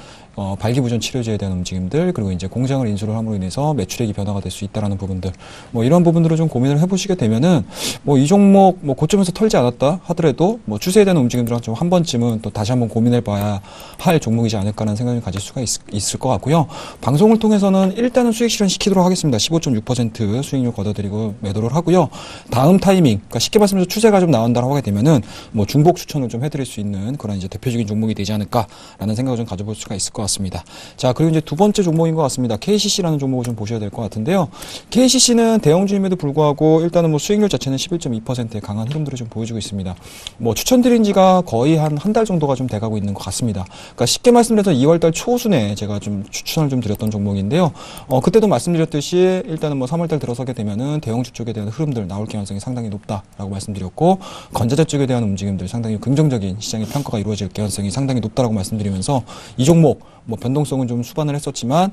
발기부전 치료제에 대한 움직임들, 그리고 이제 공장을 인수를 함으로 인해서 매출액이 변화가 될 수 있다라는 부분들, 뭐 이런 부분들을 좀 고민을 해보시게 되면은 뭐 이 종목 뭐 고점에서 털지 않았다 하더라도 뭐 추세에 대한 움직임들은 좀 한 번쯤은 또 다시 한번 고민해봐야 할 종목이지 않을까라는 생각을 가질 수가 있을 것 같고요. 방송을 통해서는 일단은 수익 실현 시키도록 하겠습니다. 15.6% 수익률 걷어들이고 매도를 하고요. 다음 타이밍, 그러니까 쉽게 말씀드려서 추세가 좀 나온다고 하게 되면은 뭐 중복 추천을 좀 해드릴 수 있는 그런 이제 대표적인 종목이 되지 않을까라는 생각을 좀 가져볼 수가 있을 것 같습니다. 자, 그리고 이제 두 번째 종목인 것 같습니다. KCC라는 종목을 좀 보셔야 될 것 같은데요. KCC는 대형주임에도 불구하고 일단은 뭐 수익률 자체는 11.2%의 강한 흐름들을 좀 보여주고 있습니다. 뭐 추천드린 지가 거의 한 달 정도가 좀 돼가고 있는 것 같습니다. 그러니까 쉽게 말씀드려서 2월달 초순에 제가 좀 추천을 좀 드렸던 종목인데요. 그때도 말씀드렸듯이 일단은 뭐 3월달 들어서게 되면은 대형주 쪽에 대한 흐름들 나올 가능성이 상당히 높다라고 말씀드렸고, 건자재 쪽에 대한 움직임들 상당히 긍정적인 시장의 평가가 이루어질 가능성이 상당히 높다라고 말씀드리면서 이 종목 뭐 변동성은 좀 수반을 했었지만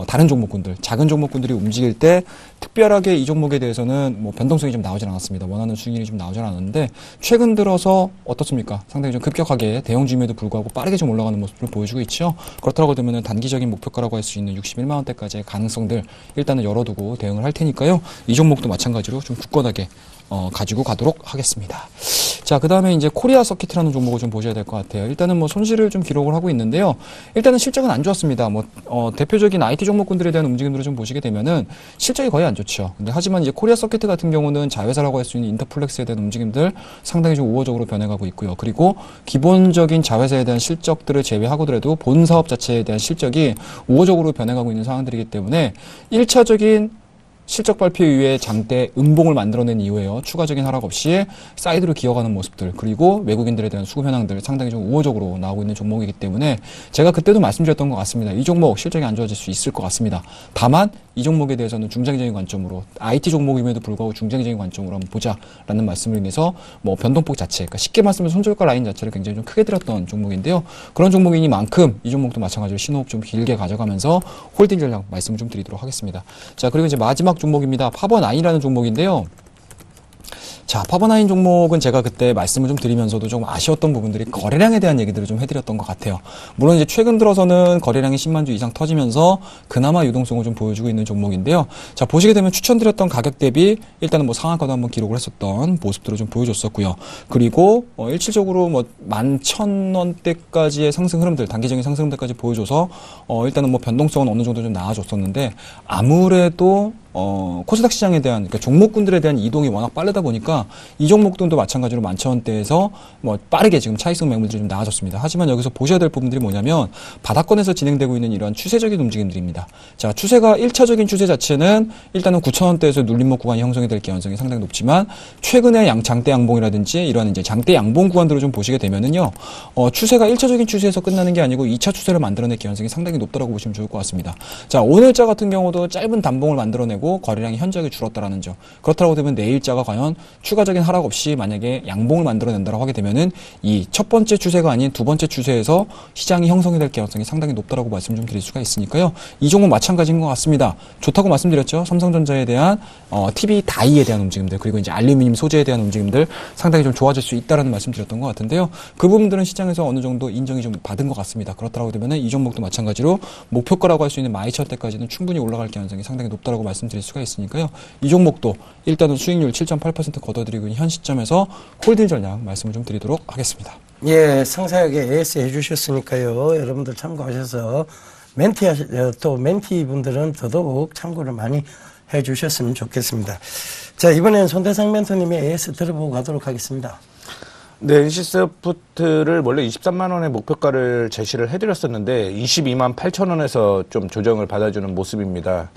다른 종목군들, 작은 종목군들이 움직일 때 특별하게 이 종목에 대해서는 뭐 변동성이 좀 나오진 않았습니다. 원하는 수익률이 좀 나오진 않았는데 최근 들어서 어떻습니까? 상당히 좀 급격하게 대형주임에도 불구하고 빠르게 좀 올라가는 모습을 보여주고 있죠. 그렇다고 되면은 단기적인 목표가라고 할 수 있는 61만 원대까지의 가능성들 일단은 열어두고 대응을 할 테니까요. 이 종목도 마찬가지로 좀 굳건하게 가지고 가도록 하겠습니다. 자, 그 다음에 이제 코리아 서킷이라는 종목을 좀 보셔야 될 것 같아요. 일단은 뭐 손실을 좀 기록을 하고 있는데요. 일단은 실적은 안 좋았습니다. 뭐, 대표적인 IT 종목군들에 대한 움직임들을 좀 보시게 되면은 실적이 거의 안 좋죠. 근데 하지만 이제 코리아 서킷 같은 경우는 자회사라고 할 수 있는 인터플렉스에 대한 움직임들 상당히 좀 우호적으로 변해가고 있고요. 그리고 기본적인 자회사에 대한 실적들을 제외하고더라도 본 사업 자체에 대한 실적이 우호적으로 변해가고 있는 상황들이기 때문에 1차적인 실적 발표 이후에 장대 음봉을 만들어낸 이후에요. 추가적인 하락 없이 사이드로 기어가는 모습들, 그리고 외국인들에 대한 수급 현황들 상당히 좀 우호적으로 나오고 있는 종목이기 때문에 제가 그때도 말씀드렸던 것 같습니다. 이 종목 실적이 안 좋아질 수 있을 것 같습니다. 다만 이 종목에 대해서는 중장기적인 관점으로, IT 종목임에도 불구하고 중장기적인 관점으로 한번 보자라는 말씀을 위해서 뭐 변동폭 자체, 그러니까 쉽게 말씀드리면 손절가 라인 자체를 굉장히 좀 크게 들었던 종목인데요. 그런 종목이니만큼 이 종목도 마찬가지로 신호흡 좀 길게 가져가면서 홀딩 전략 말씀을 좀 드리도록 하겠습니다. 자, 그리고 이제 마지막 종목입니다. 파버나인이라는 종목인데요. 자, 파버나인 종목은 제가 그때 말씀을 좀 드리면서도 좀 아쉬웠던 부분들이 거래량에 대한 얘기들을 좀 해드렸던 것 같아요. 물론 이제 최근 들어서는 거래량이 10만 주 이상 터지면서 그나마 유동성을 좀 보여주고 있는 종목인데요. 자, 보시게 되면 추천드렸던 가격 대비 일단은 뭐 상한가도 한번 기록을 했었던 모습들을 좀 보여줬었고요. 그리고 일시적으로 뭐 11,000원대까지의 상승 흐름들, 단기적인 상승 흐름들까지 보여줘서 일단은 뭐 변동성은 어느 정도 좀 나아졌었는데 아무래도 코스닥 시장에 대한, 그러니까 종목군들에 대한 이동이 워낙 빠르다 보니까 이 종목들도 마찬가지로 11,000원대에서 뭐 빠르게 지금 차익성 매물들이 좀 나아졌습니다. 하지만 여기서 보셔야 될 부분들이 뭐냐면 바닥권에서 진행되고 있는 이러한 추세적인 움직임들입니다. 자, 추세가 1차적인 추세 자체는 일단은 9,000원대에서 눌림목 구간이 형성이 될 가능성이 상당히 높지만 최근에 장대 양봉이라든지 이러한 이제 장대 양봉 구간들을 좀 보시게 되면은요, 추세가 1차적인 추세에서 끝나는 게 아니고 2차 추세를 만들어낼 가능성이 상당히 높다라고 보시면 좋을 것 같습니다. 자, 오늘자 같은 경우도 짧은 단봉을 만들어내고 거래량이 현저하게 줄었다라는 점. 그렇다고 되면 내일자가 과연 추가적인 하락 없이 만약에 양봉을 만들어낸다고 하게 되면은 이 첫 번째 추세가 아닌 두 번째 추세에서 시장이 형성이 될 가능성이 상당히 높다라고 말씀 좀 드릴 수가 있으니까요. 이 종목 마찬가지인 것 같습니다. 좋다고 말씀드렸죠. 삼성전자에 대한 TV 다이에 대한 움직임들, 그리고 이제 알루미늄 소재에 대한 움직임들 상당히 좀 좋아질 수 있다라는 말씀 드렸던 것 같은데요. 그 부분들은 시장에서 어느 정도 인정이 좀 받은 것 같습니다. 그렇다고 되면은 이 종목도 마찬가지로 목표가라고 할 수 있는 12,000원대까지는 충분히 올라갈 가능성이 상당히 높다라고 말씀드릴 수가 있으니까요. 이 종목도 일단은 수익률 7.8% 걷어들이고 있는 현 시점에서 홀딩 전략 말씀을 좀 드리도록 하겠습니다. 예, 상세하게 AS 해주셨으니까요. 여러분들 참고하셔서 또 멘티 분들은 더더욱 참고를 많이 해주셨으면 좋겠습니다. 자, 이번에는 손대상 멘토님의 AS 들어보고 가도록 하겠습니다. 네, NC소프트를 원래 23만 원의 목표가를 제시를 해드렸었는데 22만 8천 원에서 좀 조정을 받아주는 모습입니다.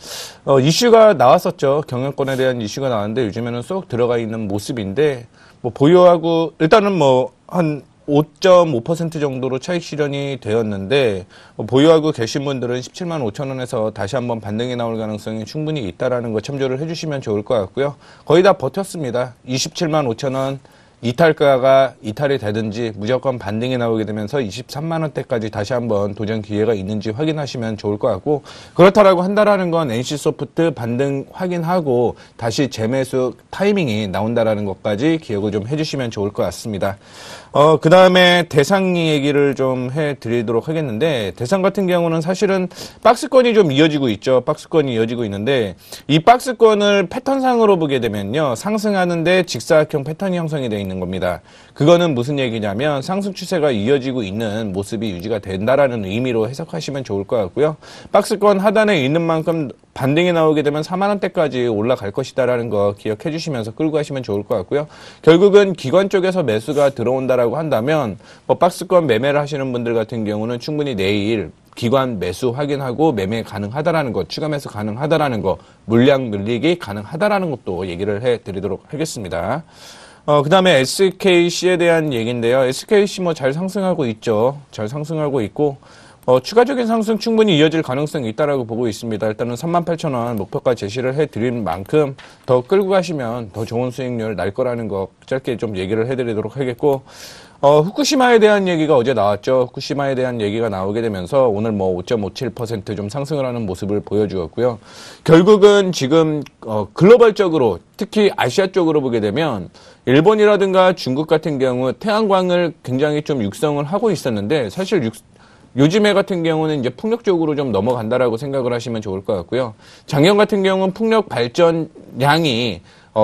이슈가 나왔었죠. 경영권에 대한 이슈가 나왔는데 요즘에는 쏙 들어가 있는 모습인데 뭐 보유하고 일단은 뭐 한 5.5% 정도로 차익 실현이 되었는데 보유하고 계신 분들은 17만 5천 원에서 다시 한번 반등이 나올 가능성이 충분히 있다라는 거 참조를 해주시면 좋을 것 같고요. 거의 다 버텼습니다. 27만 5천 원 이탈가가 이탈이 되든지 무조건 반등이 나오게 되면서 23만 원대까지 다시 한번 도전 기회가 있는지 확인하시면 좋을 것 같고, 그렇다라고 한다라는 건 NC소프트 반등 확인하고 다시 재매수 타이밍이 나온다라는 것까지 기억을 좀 해주시면 좋을 것 같습니다. 그 다음에 대상 얘기를 좀 해드리도록 하겠는데, 대상 같은 경우는 사실은 박스권이 좀 이어지고 있죠. 박스권이 이어지고 있는데, 이 박스권을 패턴상으로 보게 되면요, 상승하는데 직사각형 패턴이 형성이 되어 있는 겁니다. 그거는 무슨 얘기냐면 상승 추세가 이어지고 있는 모습이 유지가 된다라는 의미로 해석하시면 좋을 것 같고요. 박스권 하단에 있는 만큼 반등이 나오게 되면 4만 원대까지 올라갈 것이다라는 거 기억해 주시면서 끌고 가시면 좋을 것 같고요. 결국은 기관 쪽에서 매수가 들어온다라고 한다면 뭐 박스권 매매를 하시는 분들 같은 경우는 충분히 내일 기관 매수 확인하고 매매 가능하다라는 것, 추가 매수 가능하다라는 것, 물량 늘리기 가능하다라는 것도 얘기를 해드리도록 하겠습니다. 그 다음에 SKC에 대한 얘기인데요. SKC 뭐 잘 상승하고 있죠. 잘 상승하고 있고, 추가적인 상승 충분히 이어질 가능성이 있다라고 보고 있습니다. 일단은 38,000원 목표가 제시를 해드린 만큼 더 끌고 가시면 더 좋은 수익률 날 거라는 거 짧게 좀 얘기를 해드리도록 하겠고, 후쿠시마에 대한 얘기가 어제 나왔죠. 후쿠시마에 대한 얘기가 나오게 되면서 오늘 뭐 5.57% 좀 상승을 하는 모습을 보여주었고요. 결국은 지금 글로벌적으로 특히 아시아 쪽으로 보게 되면 일본이라든가 중국 같은 경우 태양광을 굉장히 좀 육성을 하고 있었는데, 사실 요즘에 같은 경우는 이제 풍력 쪽으로 좀 넘어간다라고 생각을 하시면 좋을 것 같고요. 작년 같은 경우는 풍력 발전량이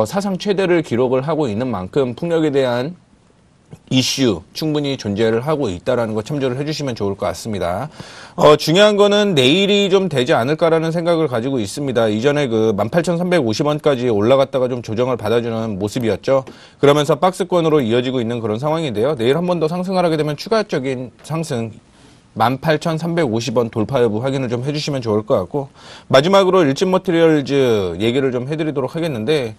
사상 최대를 기록을 하고 있는 만큼 풍력에 대한 이슈 충분히 존재를 하고 있다라는 거 참조를 해주시면 좋을 것 같습니다. 중요한 거는 내일이 좀 되지 않을까라는 생각을 가지고 있습니다. 이전에 그 18,350원까지 올라갔다가 좀 조정을 받아주는 모습이었죠. 그러면서 박스권으로 이어지고 있는 그런 상황인데요. 내일 한 번 더 상승을 하게 되면 추가적인 상승 18,350원 돌파 여부 확인을 좀 해주시면 좋을 것 같고, 마지막으로 일진머티리얼즈 얘기를 좀 해드리도록 하겠는데,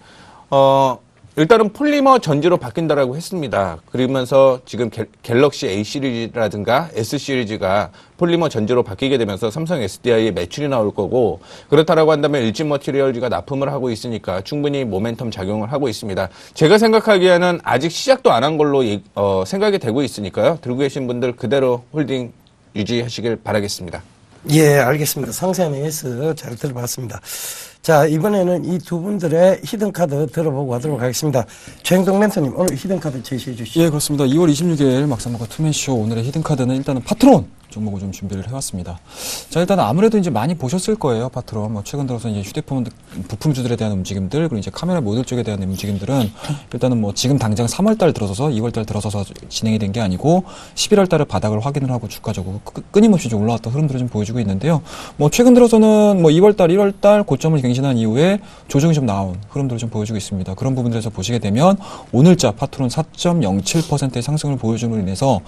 일단은 폴리머 전지로 바뀐다라고 했습니다. 그러면서 지금 갤럭시 A 시리즈라든가 S 시리즈가 폴리머 전지로 바뀌게 되면서 삼성 SDI에 매출이 나올 거고, 그렇다라고 한다면 일진머티리얼즈가 납품을 하고 있으니까 충분히 모멘텀 작용을 하고 있습니다. 제가 생각하기에는 아직 시작도 안 한 걸로 생각이 되고 있으니까요. 들고 계신 분들 그대로 홀딩 유지하시길 바라겠습니다. 예, 알겠습니다. 상세한 AS 잘 들어봤습니다. 자, 이번에는 이 두 분들의 히든카드 들어보고 가도록 하겠습니다. 최영동 멘토님, 오늘 히든카드 제시해 주시죠. 예, 그렇습니다. 2월 26일 막상막하 투맨쇼 오늘의 히든카드는 일단은 파트론 종목을 좀 준비를 해왔습니다. 자, 일단 아무래도 이제 많이 보셨을 거예요, 파트론. 뭐 최근 들어서 이제 휴대폰 부품주들에 대한 움직임들, 그리고 이제 카메라 모듈 쪽에 대한 움직임들은 일단은 뭐 지금 당장 3월달 들어서서 2월달 들어서서 진행이 된 게 아니고 11월달에 바닥을 확인을 하고 주가적으로 끊임없이 좀 올라왔던 흐름들을 좀 보여주고 있는데요. 뭐 최근 들어서는 뭐 2월달, 1월달 고점을 갱신한 이후에 조정이 좀 나온 흐름들을 좀 보여주고 있습니다. 그런 부분들에서 보시게 되면 오늘자 파트론 4.07%의 상승을 보여줌으로 인해서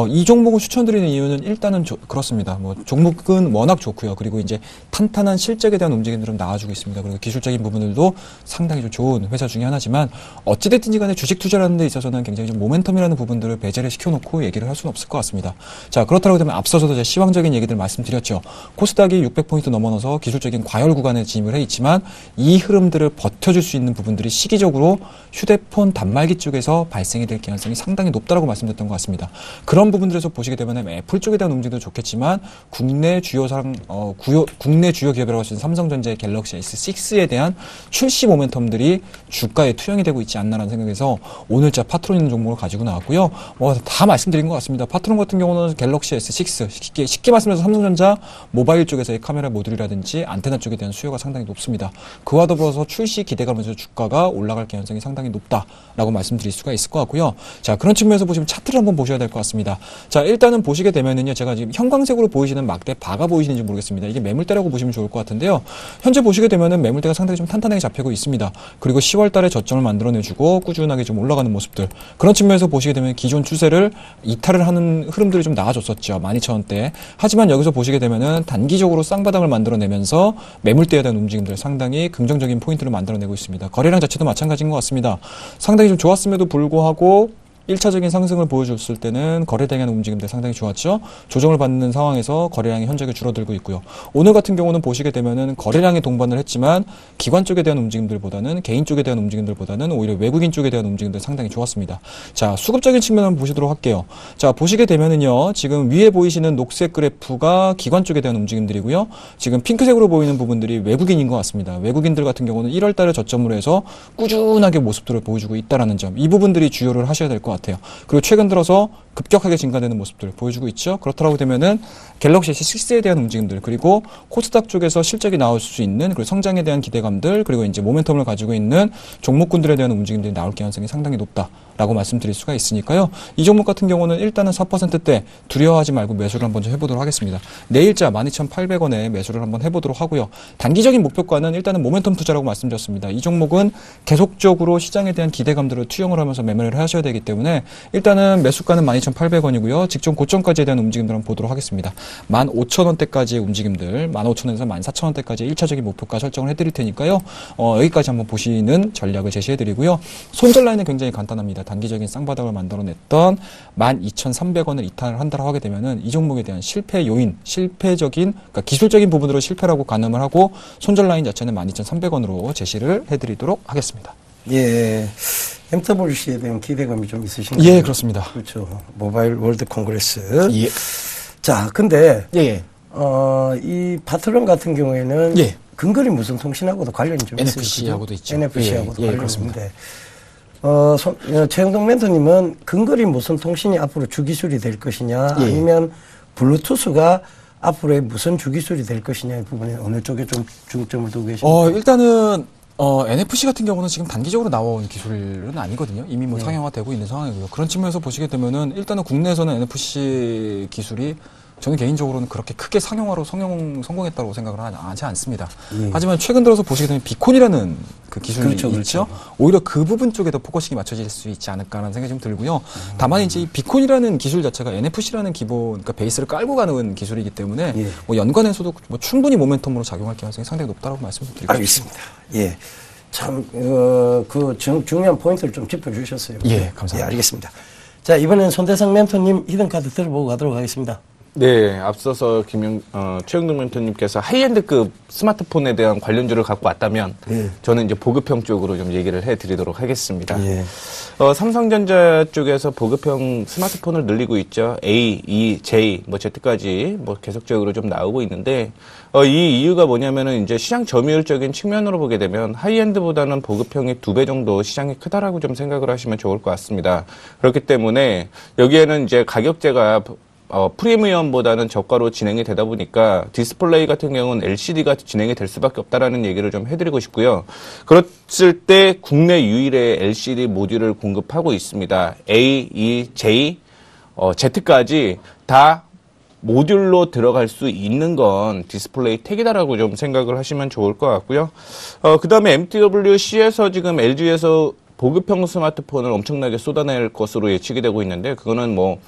이 종목을 추천드리는 이유는 일단은 그렇습니다. 뭐 종목은 워낙 좋고요. 그리고 이제 탄탄한 실적에 대한 움직임들은 좀 나와주고 있습니다. 그리고 기술적인 부분들도 상당히 좀 좋은 회사 중에 하나지만 어찌됐든지 간에 주식 투자라는 데 있어서는 굉장히 좀 모멘텀이라는 부분들을 배제를 시켜놓고 얘기를 할 수는 없을 것 같습니다. 자, 그렇다고 하면 앞서서도 제가 시황적인 얘기들 말씀드렸죠. 코스닥이 600포인트 넘어서 기술적인 과열 구간에 진입을 해 있지만 이 흐름들을 버텨줄 수 있는 부분들이 시기적으로 휴대폰 단말기 쪽에서 발생이 될 가능성이 상당히 높다라고 말씀드렸던 것 같습니다. 그런 부분들에서 보시게 되면 애플 쪽에 대한 움직임도 좋겠지만 국내 주요 기업이라고 할 수 있는 삼성전자의 갤럭시 S6에 대한 출시 모멘텀들이 주가에 투영이 되고 있지 않나라는 생각에서 오늘자 파트론 있는 종목을 가지고 나왔고요. 다 말씀드린 것 같습니다. 파트론 같은 경우는 갤럭시 S6 쉽게 말씀해서 삼성전자 모바일 쪽에서의 카메라 모듈이라든지 안테나 쪽에 대한 수요가 상당히 상당히 높습니다. 그와 더불어서 출시 기대감에서 주가가 올라갈 가능성이 상당히 높다라고 말씀드릴 수가 있을 것 같고요. 자, 그런 측면에서 보시면 차트를 한번 보셔야 될 것 같습니다. 자, 일단은 보시게 되면은요, 제가 지금 형광색으로 보이시는 막대 바가 보이시는지 모르겠습니다. 이게 매물대라고 보시면 좋을 것 같은데요. 현재 보시게 되면은 매물대가 상당히 좀 탄탄하게 잡히고 있습니다. 그리고 10월 달에 저점을 만들어내주고 꾸준하게 좀 올라가는 모습들. 그런 측면에서 보시게 되면 기존 추세를 이탈을 하는 흐름들이 좀 나아졌었죠. 12,000원대. 하지만 여기서 보시게 되면은 단기적으로 쌍바닥을 만들어내면서 매물대에 대한 움직임들 상당히 긍정적인 포인트를 만들어내고 있습니다. 거래량 자체도 마찬가지인 것 같습니다. 상당히 좀 좋았음에도 불구하고 1차적인 상승을 보여줬을 때는 거래량의 움직임들 상당히 좋았죠. 조정을 받는 상황에서 거래량이 현저하게 줄어들고 있고요. 오늘 같은 경우는 보시게 되면은 거래량에 동반을 했지만 기관 쪽에 대한 움직임들보다는 개인 쪽에 대한 움직임들보다는 오히려 외국인 쪽에 대한 움직임들 상당히 좋았습니다. 자, 수급적인 측면 한번 보시도록 할게요. 자, 보시게 되면은요, 지금 위에 보이시는 녹색 그래프가 기관 쪽에 대한 움직임들이고요. 지금 핑크색으로 보이는 부분들이 외국인인 것 같습니다. 외국인들 같은 경우는 1월 달에 저점으로 해서 꾸준하게 모습들을 보여주고 있다라는 점, 이 부분들이 주요를 하셔야 될 것 같아요. 그리고 최근 들어서 급격하게 증가되는 모습들 보여주고 있죠. 그렇다고 되면은 갤럭시 S6에 대한 움직임들, 그리고 코스닥 쪽에서 실적이 나올 수 있는 그리고 성장에 대한 기대감들, 그리고 이제 모멘텀을 가지고 있는 종목군들에 대한 움직임들이 나올 가능성이 상당히 높다라고 말씀드릴 수가 있으니까요. 이 종목 같은 경우는 일단은 4%대 두려워하지 말고 매수를 한번 좀 해보도록 하겠습니다. 내일자 12,800원에 매수를 한번 해보도록 하고요. 단기적인 목표가는 일단은 모멘텀 투자라고 말씀드렸습니다. 이 종목은 계속적으로 시장에 대한 기대감들을 투영을 하면서 매매를 하셔야 되기 때문에 일단은 매수가는 12,800원이고요. 직전 고점까지에 대한 움직임들 한번 보도록 하겠습니다. 15,000원대까지의 움직임들, 15,000원에서 14,000원대까지 1차적인 목표가 설정을 해드릴 테니까요. 여기까지 한번 보시는 전략을 제시해드리고요. 손절 라인은 굉장히 간단합니다. 단기적인 쌍바닥을 만들어냈던 12,300원을 이탈을 한다고 하게 되면은 이 종목에 대한 실패 요인, 실패적인, 그러니까 기술적인 부분으로 실패라고 가늠을 하고 손절 라인 자체는 12,300원으로 제시를 해드리도록 하겠습니다. 예. MWC에 대한 기대감이 좀 있으신가요? 예, 그렇습니다. 그렇죠. 모바일 월드 콩그레스. 예. 자, 근데 예. 이 파트론 같은 경우에는 예. 근거리 무슨 통신하고도 관련이 좀 있어요. NFC하고도 있죠. NFC하고도 예, 관련이 그렇습니다. 있는데 최영동 멘토님은 근거리 무슨 통신이 앞으로 주기술이 될 것이냐, 예. 아니면 블루투스가 앞으로의 무슨 주기술이 될 것이냐의 부분에 어느 쪽에 좀 중점을 두고 계십니까? 일단은 NFC 같은 경우는 지금 단기적으로 나온 기술은 아니거든요. 이미 뭐 상용화되고 있는 상황이고요. 그런 측면에서 보시게 되면은 일단은 국내에서는 NFC 기술이 저는 개인적으로는 그렇게 크게 상용화로 성공했다고 생각을 하지 않습니다. 하지만 최근 들어서 보시게 되면 비콘이라는 그 기술이 그렇죠, 있죠. 그렇죠. 오히려 그 부분 쪽에 더 포커싱이 맞춰질 수 있지 않을까라는 생각이 좀 들고요. 다만 이제 이 비콘이라는 기술 자체가 NFC라는 기본, 그러니까 베이스를 깔고 가는 기술이기 때문에 예. 뭐 연관해서도 뭐 충분히 모멘텀으로 작용할 가능성이 상당히 높다고 말씀드리고 알겠습니다. 예. 참, 중요한 포인트를 좀 짚어주셨어요. 예, 감사합니다. 예, 알겠습니다. 자, 이번엔 손대상 멘토님 히든카드 들어보고 가도록 하겠습니다. 네, 앞서서 최영동 멘토님께서 하이엔드급 스마트폰에 대한 관련주를 갖고 왔다면 저는 이제 보급형 쪽으로 좀 얘기를 해드리도록 하겠습니다. 예. 삼성전자 쪽에서 보급형 스마트폰을 늘리고 있죠. A, E, J, 뭐 Z까지 뭐 계속적으로 좀 나오고 있는데 이 이유가 뭐냐면은 이제 시장 점유율적인 측면으로 보게 되면 하이엔드보다는 보급형이 2배 정도 시장이 크다라고 좀 생각을 하시면 좋을 것 같습니다. 그렇기 때문에 여기에는 이제 가격제가 프리미엄보다는 저가로 진행이 되다 보니까 디스플레이 같은 경우는 LCD가 진행이 될 수밖에 없다라는 얘기를 좀 해드리고 싶고요. 그랬을 때 국내 유일의 LCD 모듈을 공급하고 있습니다. A, E, J, Z까지 다 모듈로 들어갈 수 있는 건 디스플레이 택이다라고 좀 생각을 하시면 좋을 것 같고요. 그 다음에 MTWC에서 지금 LG에서 보급형 스마트폰을 엄청나게 쏟아낼 것으로 예측이 되고 있는데 그거는 뭐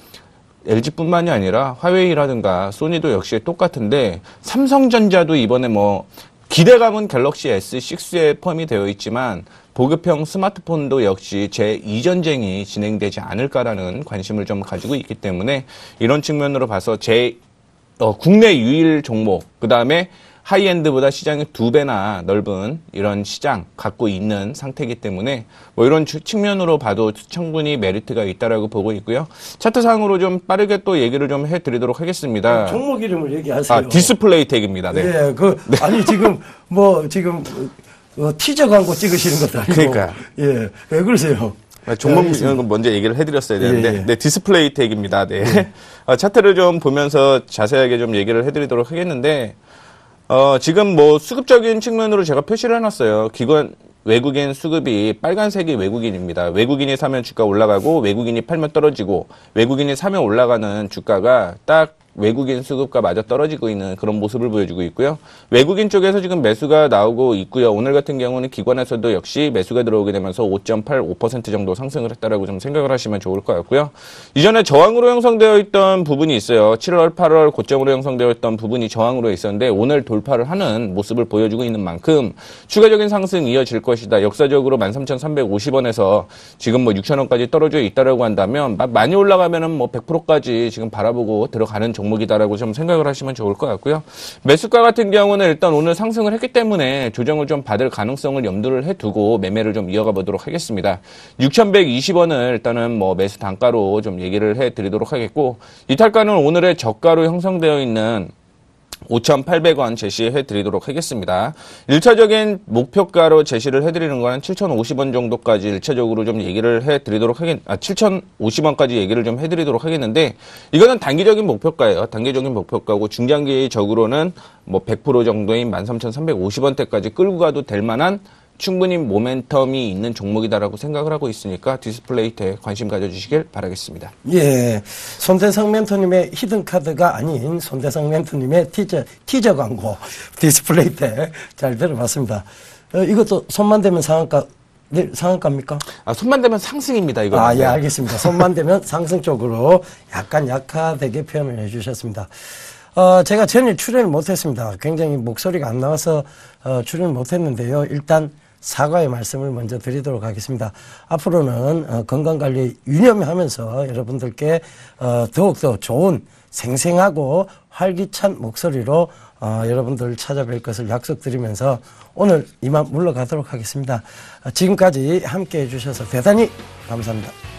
LG뿐만이 아니라 화웨이라든가 소니도 역시 똑같은데 삼성전자도 이번에 뭐 기대감은 갤럭시 S6에 포함이 되어 있지만 보급형 스마트폰도 역시 제2전쟁이 진행되지 않을까라는 관심을 좀 가지고 있기 때문에 이런 측면으로 봐서 국내 유일 종목, 그 다음에 하이엔드보다 시장이 2배나 넓은 이런 시장 갖고 있는 상태이기 때문에 뭐 이런 측면으로 봐도 충분히 메리트가 있다라고 보고 있고요. 차트상으로 좀 빠르게 또 얘기를 좀 해드리도록 하겠습니다. 종목 이름을 얘기하세요. 디스플레이 택입니다. 네. 네, 아니 지금 티저 광고 찍으시는 것도 아니고. 그러니까요. 예, 왜 그러세요? 종목 이런 거 먼저 얘기를 해드렸어야 되는데, 예, 예. 네, 디스플레이 택입니다. 네. 차트를 좀 보면서 자세하게 좀 얘기를 해드리도록 하겠는데, 지금 뭐 수급적인 측면으로 제가 표시를 해놨어요. 외국인 수급이 빨간색이 외국인입니다. 외국인이 사면 주가 올라가고 외국인이 팔면 떨어지고 외국인이 사면 올라가는 주가가 딱 외국인 수급과 마저 떨어지고 있는 그런 모습을 보여주고 있고요. 외국인 쪽에서 지금 매수가 나오고 있고요. 오늘 같은 경우는 기관에서도 역시 매수가 들어오게 되면서 5.85% 정도 상승을 했다라고 좀 생각을 하시면 좋을 것 같고요. 이전에 저항으로 형성되어 있던 부분이 있어요. 7월, 8월 고점으로 형성되어 있던 부분이 저항으로 있었는데 오늘 돌파를 하는 모습을 보여주고 있는 만큼 추가적인 상승 이어질 것이다. 역사적으로 13,350원에서 지금 뭐 6,000원까지 떨어져 있다라고 한다면 많이 올라가면은 뭐 100%까지 지금 바라보고 들어가는 종목이다라고 좀 생각을 하시면 좋을 것 같고요. 매수가 같은 경우는 일단 오늘 상승을 했기 때문에 조정을 좀 받을 가능성을 염두를 해두고 매매를 좀 이어가 보도록 하겠습니다. 6,120원을 일단은 뭐 매수 단가로 좀 얘기를 해드리도록 하겠고 이탈가는 오늘의 저가로 형성되어 있는 5,800원 제시해 드리도록 하겠습니다. 1차적인 목표가로 제시를 해드리는 건 7,050원 정도까지 1차적으로 좀 얘기를 해드리도록 7,050원까지 얘기를 좀 해드리도록 하겠는데, 이거는 단기적인 목표가예요. 단기적인 목표가고, 중장기적으로는 뭐 100% 정도인 13,350원대까지 끌고 가도 될 만한 충분히 모멘텀이 있는 종목이다라고 생각을 하고 있으니까 디스플레이트에 관심 가져주시길 바라겠습니다. 예, 손대성 멘토님의 히든카드가 아닌 손대성 멘토님의 티저 광고 디스플레이트에 잘 들어봤습니다. 이것도 손만 대면 상한가, 네, 상한가입니까? 손만 대면 상승입니다, 이거. 예, 알겠습니다. 손만 대면 상승 쪽으로 약간 약화되게 표현을 해주셨습니다. 제가 전혀 출연을 못했습니다. 굉장히 목소리가 안 나와서 출연을 못했는데요. 일단 사과의 말씀을 먼저 드리도록 하겠습니다. 앞으로는 건강관리 유념하면서 여러분들께 더욱더 좋은 생생하고 활기찬 목소리로 여러분들 찾아뵐 것을 약속드리면서 오늘 이만 물러가도록 하겠습니다. 지금까지 함께해 주셔서 대단히 감사합니다.